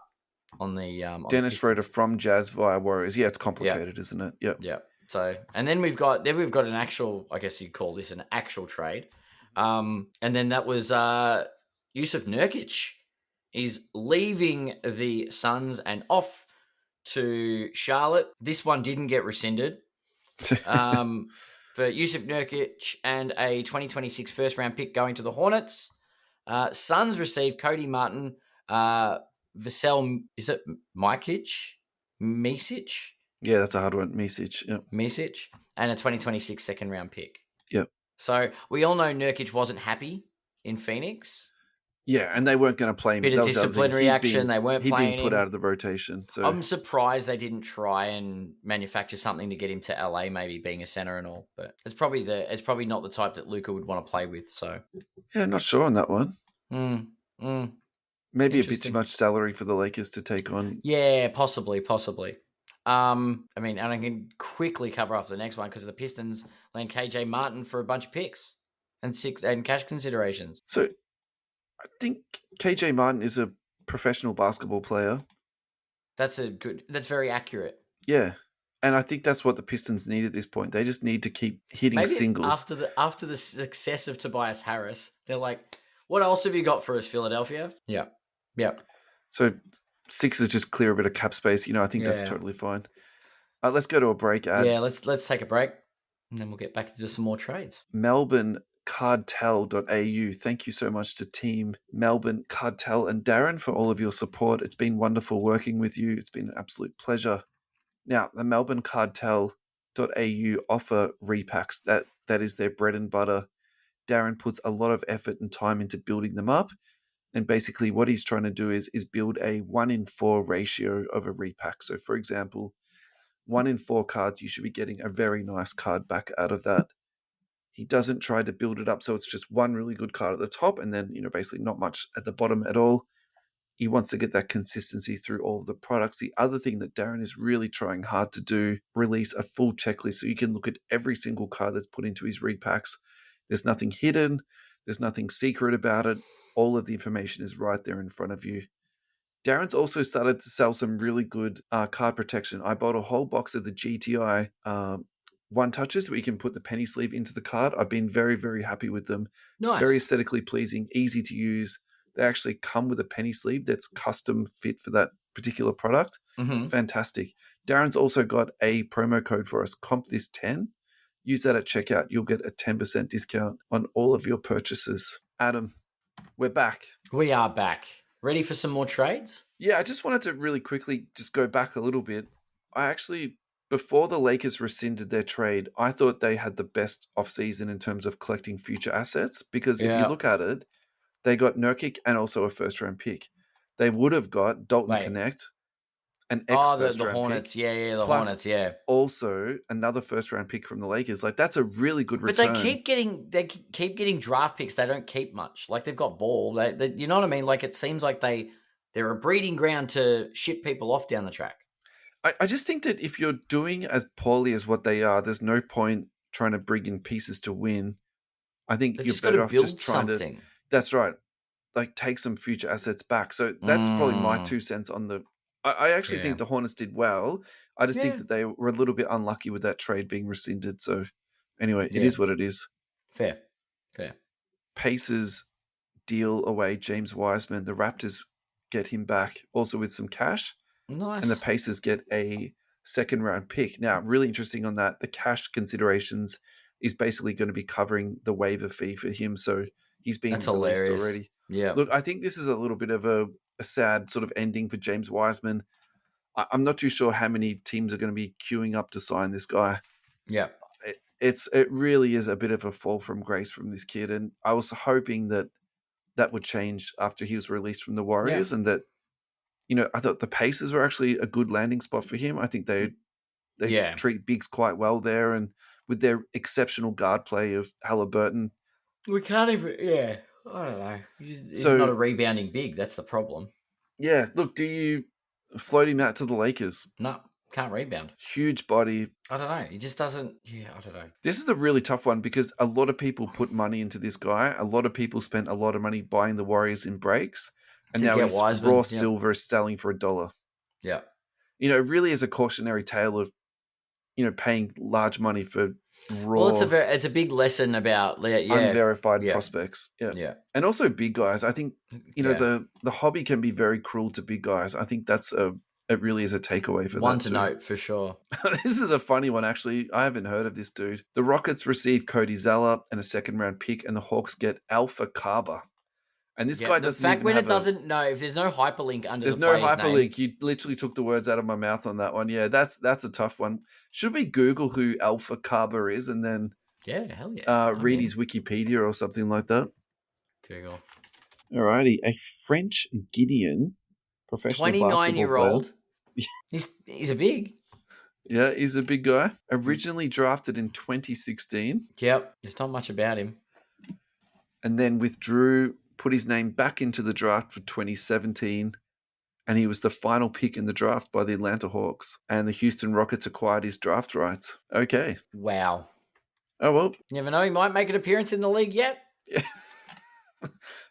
on the Dennis Schroeder from Jazz via Warriors. Yeah, it's complicated, isn't it? Yeah. Yeah. So and then we've got an actual, I guess you'd call this an actual trade. And then that was Jusuf Nurkic is leaving the Suns and off to Charlotte. This one didn't get rescinded. For Jusuf Nurkic and a 2026 first round pick going to the Hornets. Suns received Cody Martin, Vassell, is it Micic? Yeah, that's a hard one. Micic, yeah. Micic, and a 2026 second round pick. Yep. So we all know Nurkic wasn't happy in Phoenix. Yeah, and they weren't going to play him. Bit of disciplinary action. They weren't playing him. He'd been put out of the rotation. So I'm surprised they didn't try and manufacture something to get him to LA, maybe being a center and all. But it's probably not the type that Luka would want to play with. So yeah, not sure on that one. Maybe a bit too much salary for the Lakers to take on. Yeah, possibly. I mean, and I can quickly cover off the next one because the Pistons land KJ Martin for a bunch of picks and cash considerations. So I think KJ Martin is a professional basketball player. That's very accurate. Yeah. And I think that's what the Pistons need at this point. They just need to keep hitting singles. After the success of Tobias Harris, they're like, what else have you got for us, Philadelphia? Yeah. Yeah. So Sixers just clear a bit of cap space. I think that's totally fine. Let's go to a break. Yeah, let's take a break and then we'll get back into some more trades. Melbourne Cartel.au. Thank you so much to Team Melbourne Cartel and Darren for all of your support. It's been wonderful working with you. It's been an absolute pleasure. Now, the Melbourne Cartel.au offer repacks. That is their bread and butter. Darren puts a lot of effort and time into building them up. And basically what he's trying to do is build a 1-in-4 ratio of a repack. So for example, 1 in 4 cards, you should be getting a very nice card back out of that. He doesn't try to build it up so it's just one really good card at the top and then, basically not much at the bottom at all. he wants to get that consistency through all of the products. The other thing that Darren is really trying hard to do, release a full checklist so you can look at every single card that's put into his repacks. There's nothing hidden. There's nothing secret about it. All of the information is right there in front of you. Darren's also started to sell some really good card protection. I bought a whole box of the GTI one touches where you can put the penny sleeve into the card. I've been very, very happy with them. Nice. Very aesthetically pleasing, easy to use. They actually come with a penny sleeve that's custom fit for that particular product. Mm-hmm. Fantastic. Darren's also got a promo code for us, CompThis10. Use that at checkout. You'll get a 10% discount on all of your purchases. Adam, we're back. We are back. Ready for some more trades? Yeah, I just wanted to really quickly just go back a little bit. I actually, before the Lakers rescinded their trade, I thought they had the best offseason in terms of collecting future assets because if you look at it, they got Nurkic and also a first-round pick. They would have got Dalton Connect, an the Hornets. Pick, the Hornets, also another first-round pick from the Lakers. Like, that's a really good return. But they keep getting draft picks. They don't keep much. Like, they've got Ball. They you know what I mean? Like, it seems like they're a breeding ground to ship people off down the track. I just think that if you're doing as poorly as what they are, there's no point trying to bring in pieces to win. I think you're better off just trying to... That's right. Like, take some future assets back. So that's probably my 2 cents on the... I actually think the Hornets did well. I just think that they were a little bit unlucky with that trade being rescinded. So anyway, it is what it is. Fair. Pacers deal away James Wiseman. The Raptors get him back also with some cash. Nice. And the Pacers get a second-round pick. Now, really interesting on that, the cash considerations is basically going to be covering the waiver fee for him. So he's being released already. Yeah. Look, I think this is a little bit of a sad sort of ending for James Wiseman. I'm not too sure how many teams are going to be queuing up to sign this guy. Yeah. It really is a bit of a fall from grace from this kid. And I was hoping that would change after he was released from the Warriors and that, you know, I thought the Pacers were actually a good landing spot for him. I think they treat bigs quite well there, and with their exceptional guard play of Halliburton. We can't even, I don't know. He's not a rebounding big. That's the problem. Yeah, look, do you float him out to the Lakers? No, can't rebound. Huge body. I don't know. He just doesn't, I don't know. This is a really tough one because a lot of people put money into this guy. A lot of people spent a lot of money buying the Warriors in breaks. And now his raw silver is selling for $1. Yeah. You know, it really is a cautionary tale of, you know, paying large money for raw. Well, it's a big lesson about unverified prospects. Yeah. And also big guys. I think, you know, the hobby can be very cruel to big guys. I think it really is a takeaway for one that. To note, for sure. This is a funny one, actually. I haven't heard of this dude. The Rockets receive Cody Zeller and a second-round pick, and the Hawks get Alpha Kaba. And this guy doesn't even have if there's no hyperlink under there's the player's no hyperlink. name. You literally took the words out of my mouth on that one. Yeah, that's a tough one. Should we Google who Alpha Kaba is and then hell yeah. Read his Wikipedia or something like that? Google. Alrighty. A French Guinean professional 29-year-old. He's a big. Yeah, he's a big guy. Originally drafted in 2016. Yep. There's not much about him. And then withdrew, put his name back into the draft for 2017, and he was the final pick in the draft by the Atlanta Hawks, and the Houston Rockets acquired his draft rights. Okay. Wow. Oh, well. You never know, he might make an appearance in the league yet. Yeah.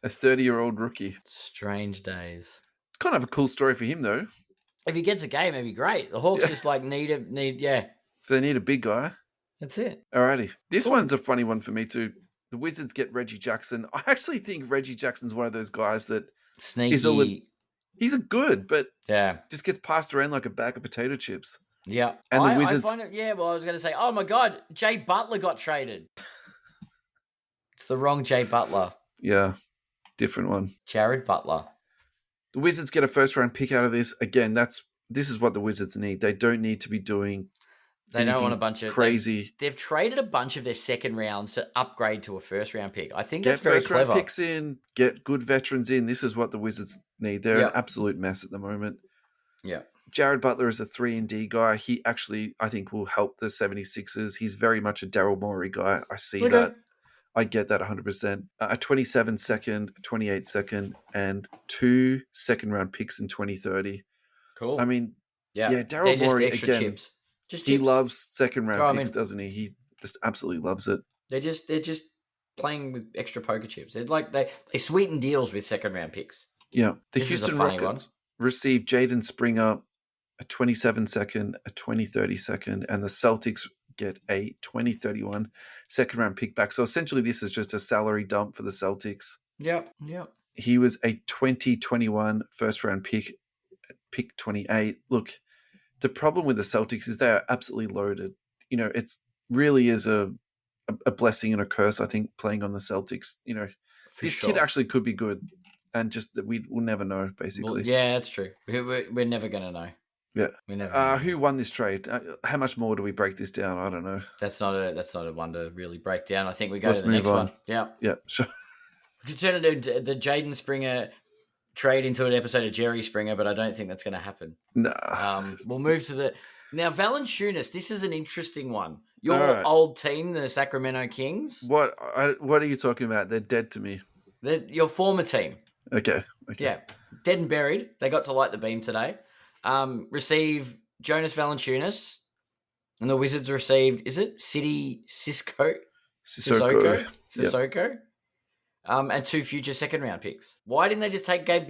A 30-year-old rookie. Strange days. It's kind of a cool story for him, though. If he gets a game, it'd be great. The Hawks just need. If they need a big guy. That's it. Alrighty. This one's a funny one for me, too. The Wizards get Reggie Jackson. I actually think Reggie Jackson's one of those guys that sneaky. He's a good, but just gets passed around like a bag of potato chips. Yeah, and the Wizards. I was going to say, oh my god, Jay Butler got traded. It's the wrong Jay Butler. Yeah, different one. Jared Butler. The Wizards get a first-round pick out of this. Again, this is what the Wizards need. They don't need to be doing. They don't want a bunch of crazy. They've traded a bunch of their second rounds to upgrade to a first round pick. I think that's very clever. Get first round picks in, get good veterans in. This is what the Wizards need. They're an absolute mess at the moment. Yeah. Jared Butler is a 3-and-D guy. He actually, I think, will help the 76ers. He's very much a Daryl Morey guy. I see that. I get that 100%. A 27 second, 28 second, and 2 second-round picks in 2030. Cool. I mean, yeah, Daryl Morey, extra again, chips. Just he chips. loves second-round picks, doesn't he? He just absolutely loves it. They're just playing with extra poker chips. They're like they sweeten deals with second-round picks. Yeah. The Houston Rockets received Jaden Springer, a 27 second, a 2030 second, and the Celtics get a 2031 second round pick back. So essentially this is just a salary dump for the Celtics. Yep. He was a 2021 first round pick 28. Look, the problem with the Celtics is they are absolutely loaded. You know, it's really is a blessing and a curse, I think, playing on the Celtics. You know, this kid actually could be good, and just that we'll never know, basically. Well, yeah, that's true. We're never going to know. Yeah. We never who won this trade? How much more do we break this down? I don't know. That's not a one to really break down. I think we go to the next one. Yeah. Yeah, sure. We could turn it into the Jaden Springer trade into an episode of Jerry Springer, but I don't think that's going to happen. No. We'll move to now Valanciunas. This is an interesting one. Your old team, the Sacramento Kings. What are you talking about? They're dead to me. They're your former team. Okay. Yeah. Dead and buried. They got to light the beam today. Receive Jonas Valanciunas, and the Wizards received, is it Sissoko? Yep. And 2 future second-round picks. Why didn't they just take Gabe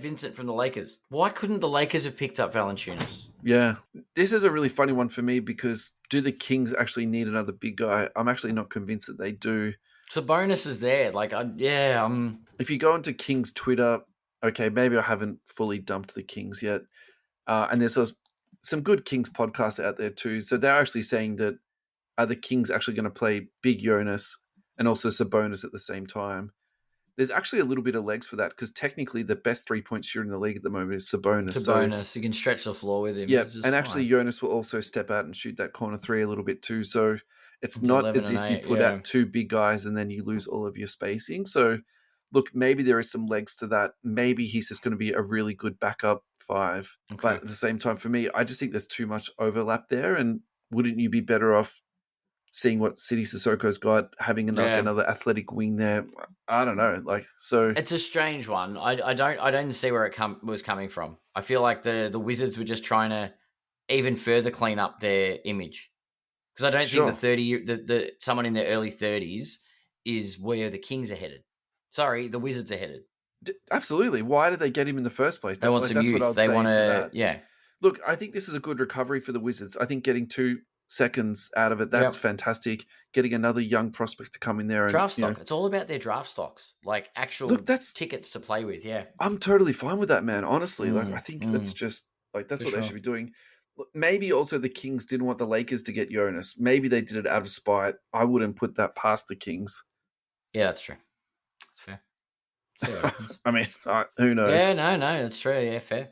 Vincent from the Lakers? Why couldn't the Lakers have picked up Valanciunas? Yeah, this is a really funny one for me because do the Kings actually need another big guy? I'm actually not convinced that they do. Sabonis is there. If you go into Kings Twitter, okay, maybe I haven't fully dumped the Kings yet. And there's some good Kings podcasts out there too. So they're actually saying that are the Kings actually going to play Big Jonas and also Sabonis at the same time? There's actually a little bit of legs for that because technically the best 3-point shooter in the league at the moment is Sabonis. You can stretch the floor with him. Yeah, and actually Jonas will also step out and shoot that corner three a little bit too. So it's not as if you put out two big guys and then you lose all of your spacing. So look, maybe there is some legs to that. Maybe he's just going to be a really good backup 5. Okay. But at the same time, for me, I just think there's too much overlap there. And wouldn't you be better off seeing what City Sissoko's got, having another athletic wing there? I don't know. So it's a strange one. I don't see where it was coming from. I feel like the Wizards were just trying to even further clean up their image. Because I don't think the someone in their early 30s is where the Kings are headed. Sorry, the Wizards are headed. Absolutely. Why did they get him in the first place? They want some youth. They want to, yeah. Look, I think this is a good recovery for the Wizards. I think getting 2 seconds out of it, that's fantastic. Getting another young prospect to come in there. And, draft stock. It's all about their draft stocks. Like actual tickets to play with, yeah. I'm totally fine with that, man. Honestly, I think that's just, that's what they should be doing. Maybe also the Kings didn't want the Lakers to get Jonas. Maybe they did it out of spite. I wouldn't put that past the Kings. Yeah, that's true. I mean, who knows? Yeah, no, that's true. Yeah, fair.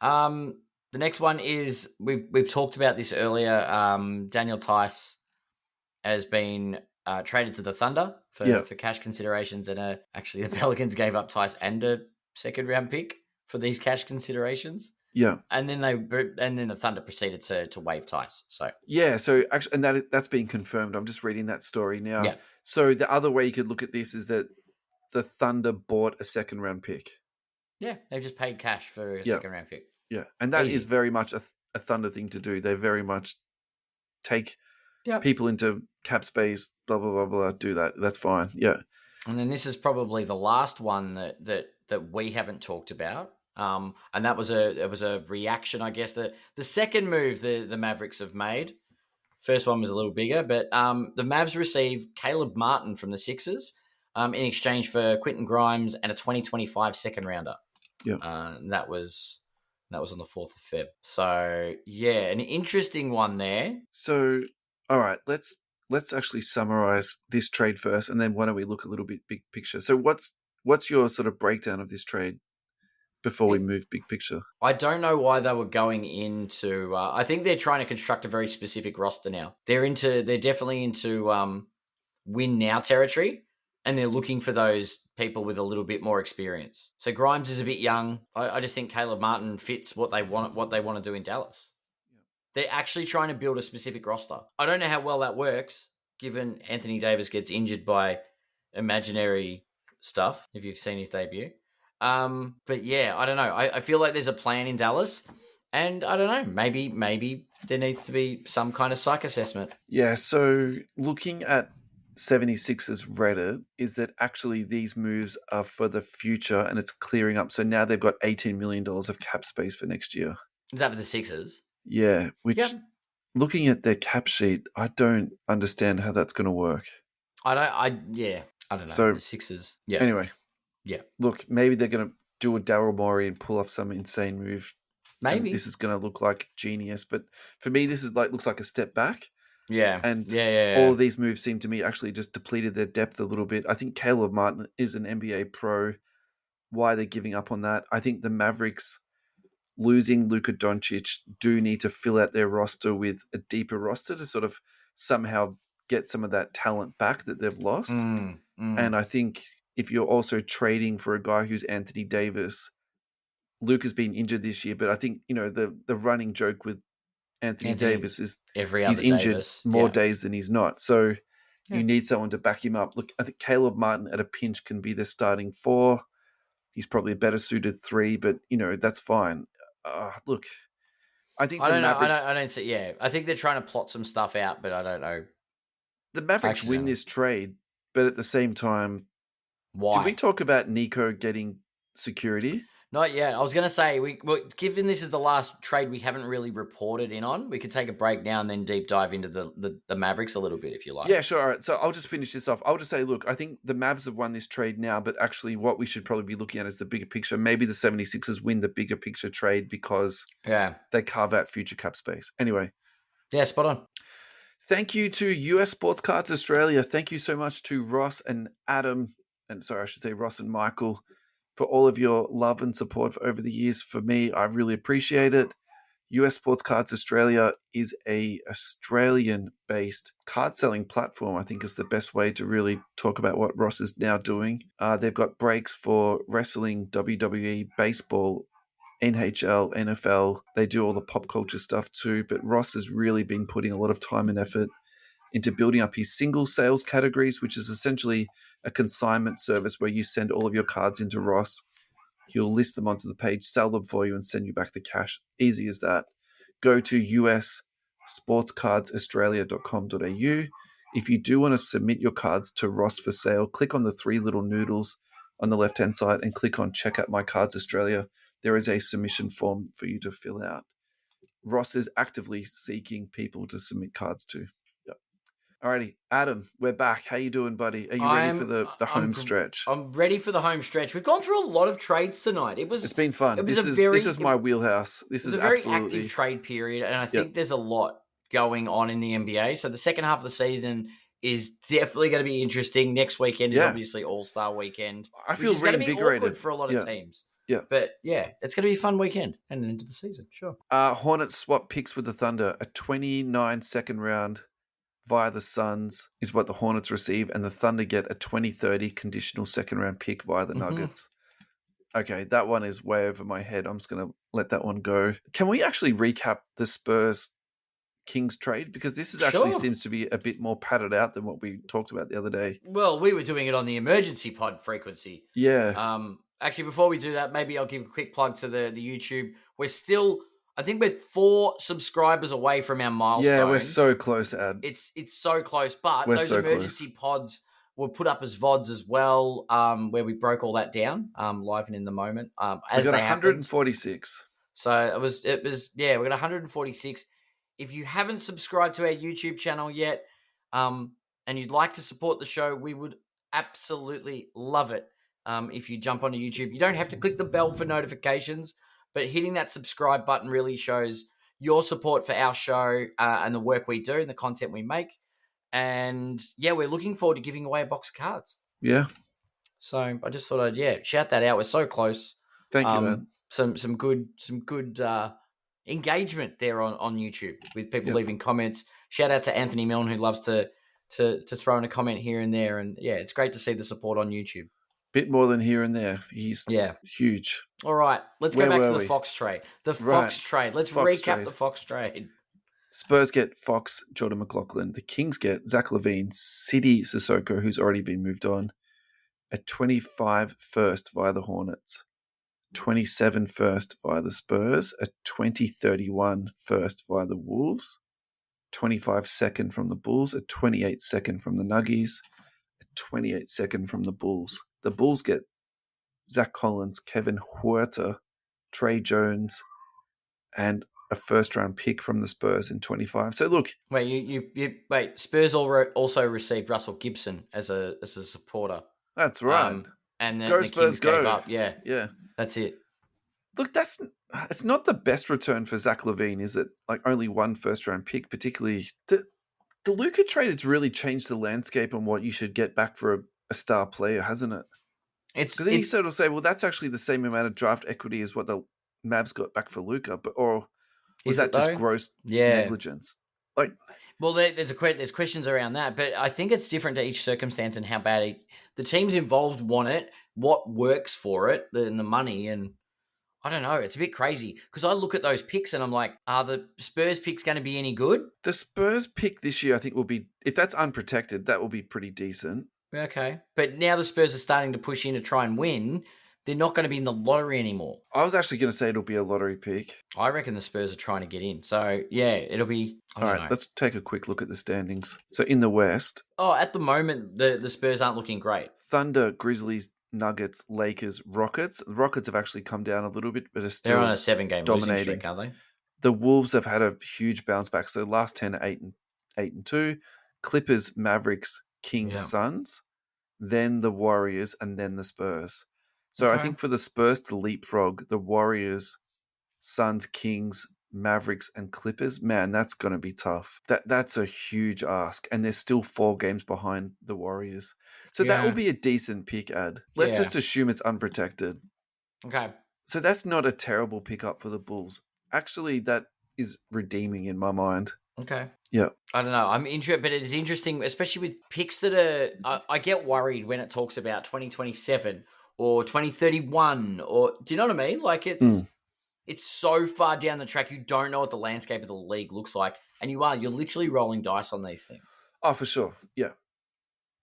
The next one is we've talked about this earlier. Daniel Tice has been traded to the Thunder for cash considerations, and actually the Pelicans gave up Tice and a second round pick for these cash considerations. Yeah, and then the Thunder proceeded to waive Tice. So so actually, and that's been confirmed. I'm just reading that story now. Yeah. So the other way you could look at this is that the Thunder bought a second round pick. Yeah, they've just paid cash for a second round pick. Yeah, and that is very much a Thunder thing to do. They very much take people into cap space, blah, blah, blah, blah, do that. That's fine, yeah. And then this is probably the last one that we haven't talked about. And that was a reaction, I guess. The second move the Mavericks have made. First one was a little bigger, but the Mavs received Caleb Martin from the Sixers in exchange for Quentin Grimes and a 2025 second rounder. Yeah, and that was on the 4th of Feb. So yeah, an interesting one there. So all right, let's actually summarize this trade first, and then why don't we look a little bit big picture? So what's your sort of breakdown of this trade before we move big picture? I don't know why they were going into. I think they're trying to construct a very specific roster now. They're definitely into win now territory, and they're looking for those people with a little bit more experience. So Grimes is a bit young. I just think Caleb Martin fits what they want to do in Dallas. Yeah. They're actually trying to build a specific roster. I don't know how well that works, given Anthony Davis gets injured by imaginary stuff, if you've seen his debut. But yeah, I don't know. I feel like there's a plan in Dallas, and I don't know. Maybe there needs to be some kind of psych assessment. Yeah, so looking at 76ers Reddit is that actually these moves are for the future and it's clearing up. So now they've got $18 million of cap space for next year. Is that for the Sixers? Yeah, which looking at their cap sheet, I don't understand how that's going to work. I don't know. So, the Sixers. Yeah. Anyway. Yeah. Look, maybe they're going to do a Daryl Morey and pull off some insane move. Maybe. This is going to look like genius. But for me, this is looks like a step back. Yeah. And all of these moves seem to me actually just depleted their depth a little bit. I think Caleb Martin is an NBA pro. Why they're giving up on that? I think the Mavericks losing Luka Doncic do need to fill out their roster with a deeper roster to sort of somehow get some of that talent back that they've lost. And I think if you're also trading for a guy who's Anthony Davis, Luka's been injured this year, but I think, the running joke with Anthony Davis is he's injured more days than he's not. So you need someone to back him up. Look, I think Caleb Martin at a pinch can be the starting 4. He's probably a better suited 3, but, that's fine. Look, I think Mavericks... I don't see... Yeah, I think they're trying to plot some stuff out, but I don't know. The Mavericks win this trade, but at the same time... Why? Did we talk about Nico getting security? Not yet. I was going to say, given this is the last trade we haven't really reported in on, we could take a break now and then deep dive into the Mavericks a little bit, if you like. Yeah, sure. All right. So I'll just finish this off. I'll just say, look, I think the Mavs have won this trade now, but actually what we should probably be looking at is the bigger picture. Maybe the 76ers win the bigger picture trade because they carve out future cap space. Anyway. Yeah, spot on. Thank you to US Sports Cards Australia. Thank you so much to Ross and Adam, Ross and Michael, for all of your love and support over the years. For me, I really appreciate it. US Sports Cards Australia is a Australian-based card-selling platform. I think is the best way to really talk about what Ross is now doing. They've got breaks for wrestling, WWE, baseball, NHL, NFL. They do all the pop culture stuff too, but Ross has really been putting a lot of time and effort into building up his single sales categories, which is essentially a consignment service where you send all of your cards into Ross. He'll list them onto the page, sell them for you, and send you back the cash. Easy as that. Go to ussportscardsaustralia.com.au. If you do want to submit your cards to Ross for sale, click on the 3 little noodles on the left-hand side and click on Check Out My Cards Australia. There is a submission form for you to fill out. Ross is actively seeking people to submit cards to. Alrighty, Adam, we're back. How you doing, buddy? Are you ready for the home stretch? I'm ready for the home stretch. We've gone through a lot of trades tonight. It's been fun. This is my wheelhouse. This is a very active trade period, and I think there's a lot going on in the NBA. So the second half of the season is definitely going to be interesting. Next weekend is obviously All-Star weekend. I feel which is going to be awkward for a lot of teams. Yeah. But it's going to be a fun weekend and into the season, sure. Hornets swap picks with the Thunder. A 29 second round via the Suns is what the Hornets receive, and the Thunder get a 2030 conditional second round pick via the Nuggets. Okay, that one is way over my head. I'm just going to let that one go. Can we actually recap the Spurs Kings trade? Because this actually seems to be a bit more padded out than what we talked about the other day. Well, we were doing it on the emergency pod frequency. Yeah. Actually, before we do that, maybe I'll give a quick plug to the YouTube. I think we're 4 subscribers away from our milestone. Yeah, we're so close, Ad. It's so close, but those emergency pods were put up as VODs as well, where we broke all that down, live and in the moment. As we got 146. So it was we got 146. If you haven't subscribed to our YouTube channel yet, and you'd like to support the show, we would absolutely love it. If you jump onto YouTube, you don't have to click the bell for notifications, but hitting that subscribe button really shows your support for our show and the work we do and the content we make. And we're looking forward to giving away a box of cards. Yeah. So I just thought I'd shout that out. We're so close. Thank you, man. Some good engagement there on YouTube with people leaving comments. Shout out to Anthony Milne, who loves to throw in a comment here and there. And it's great to see the support on YouTube. Bit more than here and there. He's huge. All right, let's go back to the Fox trade. The Fox trade. Let's recap the Fox trade. Spurs get Fox, Jordan McLaughlin. The Kings get Zach LaVine, Sidi Sissoko, who's already been moved on, a 25 first via the Hornets, 27 first via the Spurs, a 2031 first via the Wolves, 25 second from the Bulls, a 28 second from the Nuggies, a 28 second from the Bulls. The Bulls get Zach Collins, Kevin Huerter, Trey Jones, and a first-round pick from the Spurs in 25. So look, wait. Spurs also received Russell Gibson as a supporter. That's right. And then go the Spurs, Kings go. gave up. Yeah, that's it. Look, it's not the best return for Zach LaVine, is it? Like only one first-round pick, particularly the Luka trade. It's really changed the landscape on what you should get back for a star player, hasn't it? Because then you sort of say, well, that's actually the same amount of draft equity as what the Mavs got back for Luka, or was that just gross negligence? Well, there's questions around that, but I think it's different to each circumstance and how bad the teams involved want it, what works for it, and the money, and I don't know. It's a bit crazy because I look at those picks and I'm like, are the Spurs picks going to be any good? The Spurs pick this year, I think, will be, if that's unprotected, that will be pretty decent. Okay, but now the Spurs are starting to push in to try and win. They're not going to be in the lottery anymore. I was actually going to say it'll be a lottery pick. I reckon the Spurs are trying to get in. So, yeah, it'll be... All right, let's take a quick look at the standings. So, in the West... at the moment, the Spurs aren't looking great. Thunder, Grizzlies, Nuggets, Lakers, Rockets. The Rockets have actually come down a little bit, but are still They're on a 7-game losing streak, aren't they? The Wolves have had a huge bounce back. So, the last 10 are 8-2. Clippers, Mavericks, Kings, Suns. Then the Warriors, and then the Spurs. So I think for the Spurs to leapfrog the Warriors, Suns, Kings, Mavericks, and Clippers, man, that's going to be tough. That's a huge ask. And they're still 4 games behind the Warriors. So that will be a decent pick, Ad. Let's just assume it's unprotected. Okay. So that's not a terrible pickup for the Bulls. Actually, that is redeeming in my mind. Okay. Yeah. I don't know. I'm interested, but it's interesting, especially with picks that are... I get worried when it talks about 2027 or 2031, or do you know what I mean? Like it's so far down the track, you don't know what the landscape of the league looks like, and you're literally rolling dice on these things. Oh, for sure. Yeah.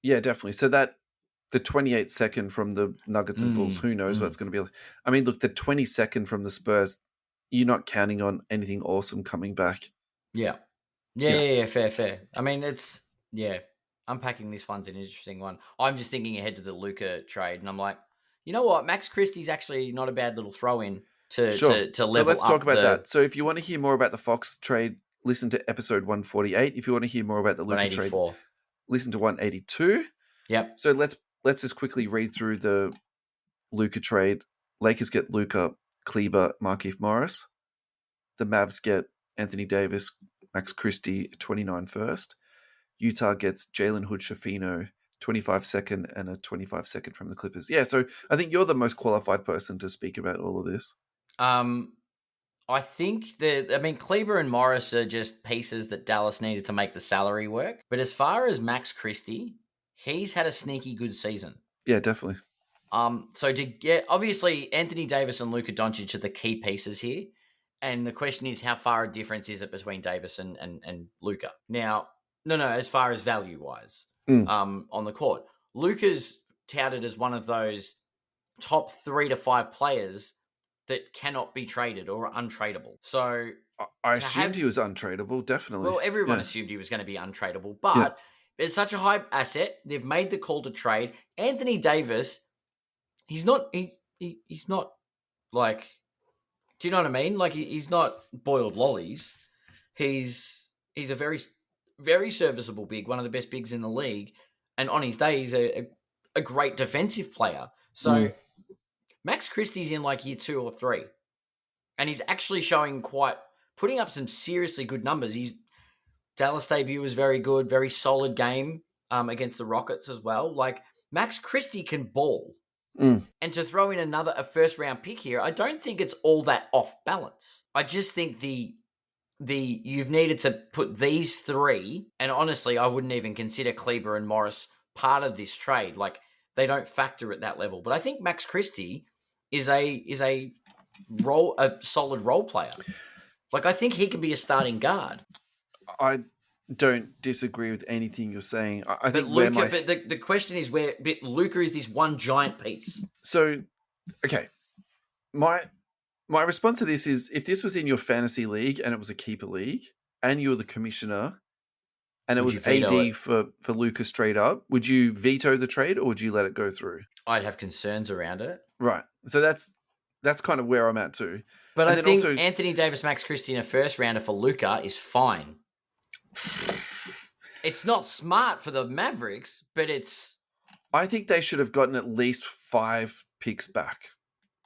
Yeah, definitely. So the 28 second from the Nuggets and Bulls, who knows what it's going to be like. I mean, look, the 22nd from the Spurs, you're not counting on anything awesome coming back. Yeah. Fair. I mean, unpacking this one's an interesting one. I'm just thinking ahead to the Luka trade, and I'm like, you know what? Max Christie's actually not a bad little throw-in to level up. So let's talk about that. So if you want to hear more about the Fox trade, listen to episode 148. If you want to hear more about the Luka trade, listen to 182. Yep. So let's just quickly read through the Luka trade. Lakers get Luka, Kleber, Markieff Morris. The Mavs get Anthony Davis, Max Christie, 29 first. Utah gets Jalen Hood-Schifino, 25 second, and a 25 second from the Clippers. Yeah, so I think you're the most qualified person to speak about all of this. I think Kleber and Morris are just pieces that Dallas needed to make the salary work. But as far as Max Christie, he's had a sneaky good season. Yeah, definitely. So to get, obviously, Anthony Davis and Luka Doncic are the key pieces here. And the question is, how far a difference is it between Davis and Luka? Now, no, as far as value-wise. On the court. Luka's touted as one of those top 3 to 5 players that cannot be traded or are untradeable. So I assumed he was untradeable, definitely. Well, everyone assumed he was going to be untradeable, but it's such a high asset. They've made the call to trade. Anthony Davis, he's not like, do you know what I mean? Like he's not boiled lollies. He's a very, very serviceable big, one of the best bigs in the league. And on his day, he's a great defensive player. So Max Christie's in like year 2 or 3. And he's actually putting up some seriously good numbers. His Dallas debut was very good, very solid game against the Rockets as well. Like Max Christie can ball. And to throw in a first round pick here, I don't think it's all that off balance. I just think you've needed to put these 3, and honestly, I wouldn't even consider Kleber and Morris part of this trade. Like they don't factor at that level. But I think Max Christie is a solid role player. Like I think he can be a starting guard. I don't disagree with anything you're saying. I think Luka, but the question is where Luka is this one giant piece. So, okay, my response to this is, if this was in your fantasy league and it was a keeper league and you were the commissioner and it was AD for Luka straight up, would you veto the trade or would you let it go through? I'd have concerns around it. Right. So that's kind of where I'm at too. But I think also, Anthony Davis, Max Christie in a first rounder for Luka is fine. It's not smart for the Mavericks, but it's... I think they should have gotten at least 5 picks back.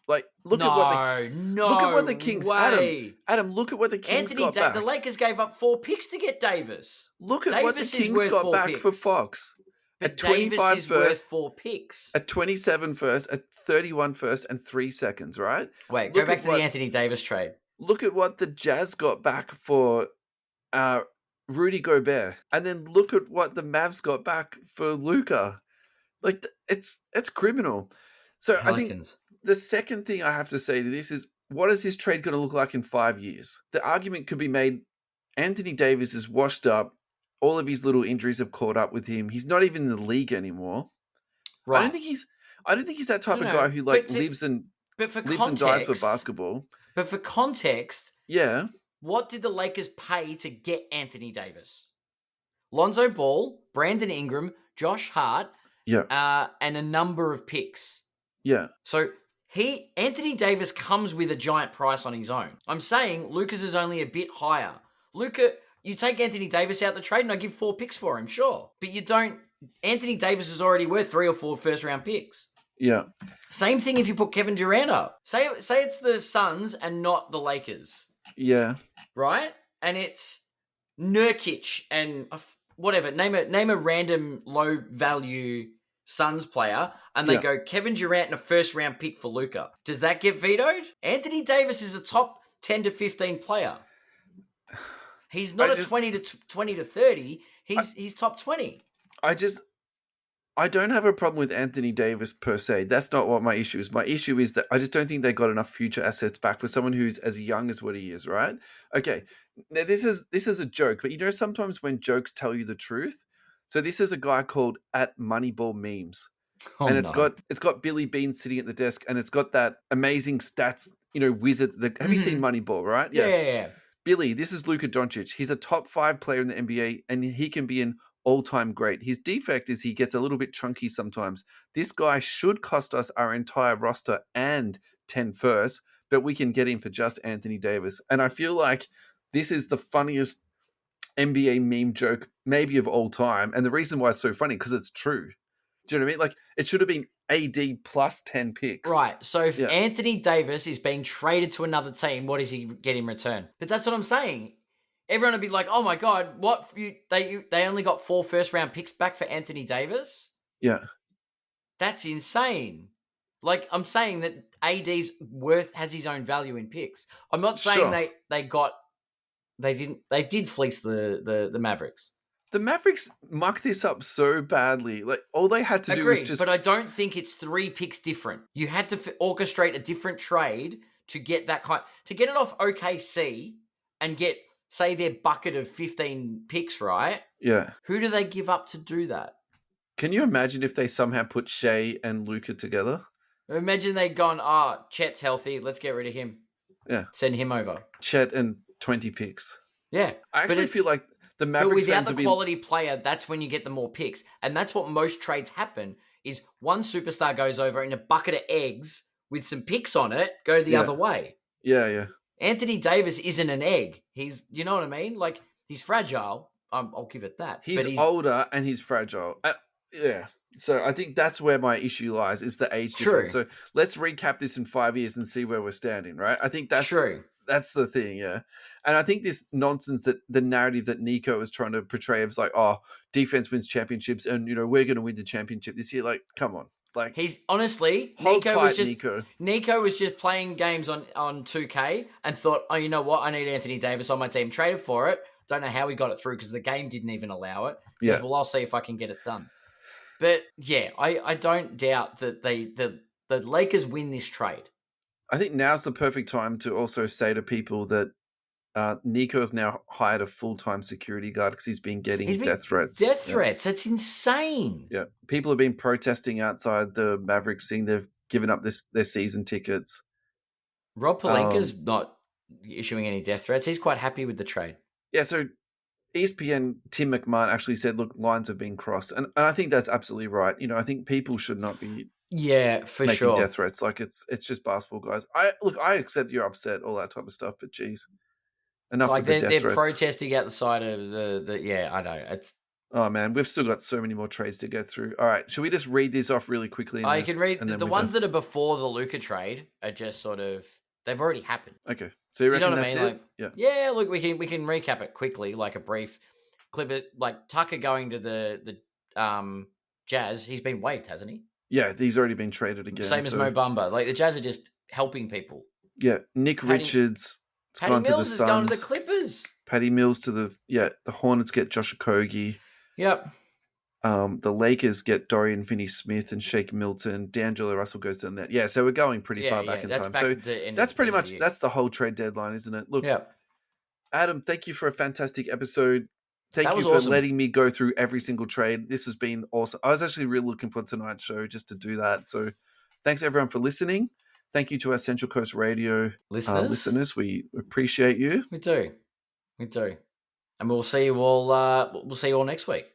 Like, look at what the Kings... Adam, look at what the Kings got back. The Lakers gave up 4 picks to get Davis. Look at what the Kings got back for Fox. But Davis is worth 4 picks. A 27 first, a 31 first, and 3 seconds, right? Wait, go back to the Anthony Davis trade. Look at what the Jazz got back for Rudy Gobert. And then look at what the Mavs got back for Luka. Like, it's criminal. So Pelicans. I think the second thing I have to say to this is, what is this trade going to look like in 5 years? The argument could be made, Anthony Davis is washed up. All of his little injuries have caught up with him. He's not even in the league anymore. Right. I don't think he's that type of guy who lives and dies for basketball. But for context, yeah. What did the Lakers pay to get Anthony Davis? Lonzo Ball, Brandon Ingram, Josh Hart, and a number of picks. Yeah. So Anthony Davis comes with a giant price on his own. I'm saying Luka's is only a bit higher. Luka, you take Anthony Davis out the trade and I give 4 picks for him, sure. But you don't... Anthony Davis is already worth 3 or 4 first-round picks. Yeah. Same thing if you put Kevin Durant up. Say it's the Suns and not the Lakers. Yeah. Right? And it's Nurkic and whatever. Name a random low-value Suns player, and they go Kevin Durant and a first-round pick for Luka. Does that get vetoed? Anthony Davis is a top 10 to 15 player. He's not a 20 to 30. He's top 20. I don't have a problem with Anthony Davis per se. That's not what my issue is. My issue is that I just don't think they got enough future assets back for someone who's as young as what he is, right? Okay. Now this is a joke, but sometimes when jokes tell you the truth. So this is a guy called @Moneyball_Memes. And it's got Billy Bean sitting at the desk, and it's got that amazing stats, wizard. Have you seen Moneyball, right? Yeah. Billy, this is Luka Doncic. He's a top 5 player in the NBA, and he can be an all-time great. His defect is he gets a little bit chunky sometimes. This guy should cost us our entire roster and 10 firsts, but we can get him for just Anthony Davis. And I feel like this is the funniest NBA meme joke maybe of all time. And the reason why it's so funny, because it's true. Do you know what I mean? Like, it should have been AD plus 10 picks. Right. So if Anthony Davis is being traded to another team, what does he get in return? But that's what I'm saying. Everyone would be like, oh my God, they only got 4 first-round picks back for Anthony Davis? Yeah. That's insane. Like, I'm saying that AD's has his own value in picks. I'm not saying they did fleece the Mavericks. The Mavericks mucked this up so badly. Like, all they had to do was just... But I don't think it's 3 picks different. You had to orchestrate a different trade to get that to get it off OKC and get, say, their bucket of 15 picks, right? Yeah. Who do they give up to do that? Can you imagine if they somehow put Shea and Luka together? Imagine they'd gone, Chet's healthy, let's get rid of him. Yeah. Send him over. Chet and 20 picks. Yeah. I actually feel like the Mavericks without the quality player, that's when you get the more picks. And that's what most trades happen, is one superstar goes over in a bucket of eggs with some picks on it, go the other way. Yeah. Anthony Davis isn't an egg. You know what I mean? Like, he's fragile. I'll give it that. He's older and he's fragile. Yeah. So I think that's where my issue lies, is the age difference. So let's recap this in 5 years and see where we're standing, right? I think that's true. That's the thing, yeah. And I think this nonsense that the narrative that Nico is trying to portray is like, defense wins championships and, we're going to win the championship this year. Like, come on. Like, he's honestly, Nico was just playing games on 2K and thought, oh, you know what? I need Anthony Davis on my team. Traded for it. Don't know how he got it through because the game didn't even allow it. Yeah. Well, I'll see if I can get it done. But yeah, I don't doubt that the Lakers win this trade. I think now's the perfect time to also say to people that Nico has now hired a full-time security guard because he's been getting death threats. Death threats. That's insane. Yeah. People have been protesting outside the Mavericks thing. They've given up their season tickets. Rob Pelinka's not issuing any death threats. He's quite happy with the trade. Yeah, so ESPN, Tim McMahon actually said, look, lines have been crossed. And I think that's absolutely right. I think people should not be making death threats. Like, it's just basketball, guys. I accept you're upset, all that type of stuff, but geez. Enough of the death threats. They're protesting out the side of the I know. Oh, man, we've still got so many more trades to get through. All right, should we just read these off really quickly? You can read the ones that are before the Luka trade are just sort of, they've already happened. Okay, so you reckon that's it? Yeah, look, we can recap it quickly, like a brief clip. It like Tucker going to the Jazz. He's been waived, hasn't he? Yeah, he's already been traded again. Same as Mo Bamba. Like the Jazz are just helping people. Yeah, Nick Richards. Patty Mills is going to the Clippers. Patty Mills to the Hornets get Josh Okogie. Yep. The Lakers get Dorian Finney-Smith and Shake Milton. D'Angelo Russell goes to the net. Yeah, so we're going pretty far back in time. So that's pretty much that's the whole trade deadline, isn't it? Look, Adam, thank you for a fantastic episode. Thank you for letting me go through every single trade. This has been awesome. I was actually really looking for tonight's show just to do that. So thanks everyone for listening. Thank you to our Central Coast Radio listeners. We appreciate you. We do. And we'll see you all next week.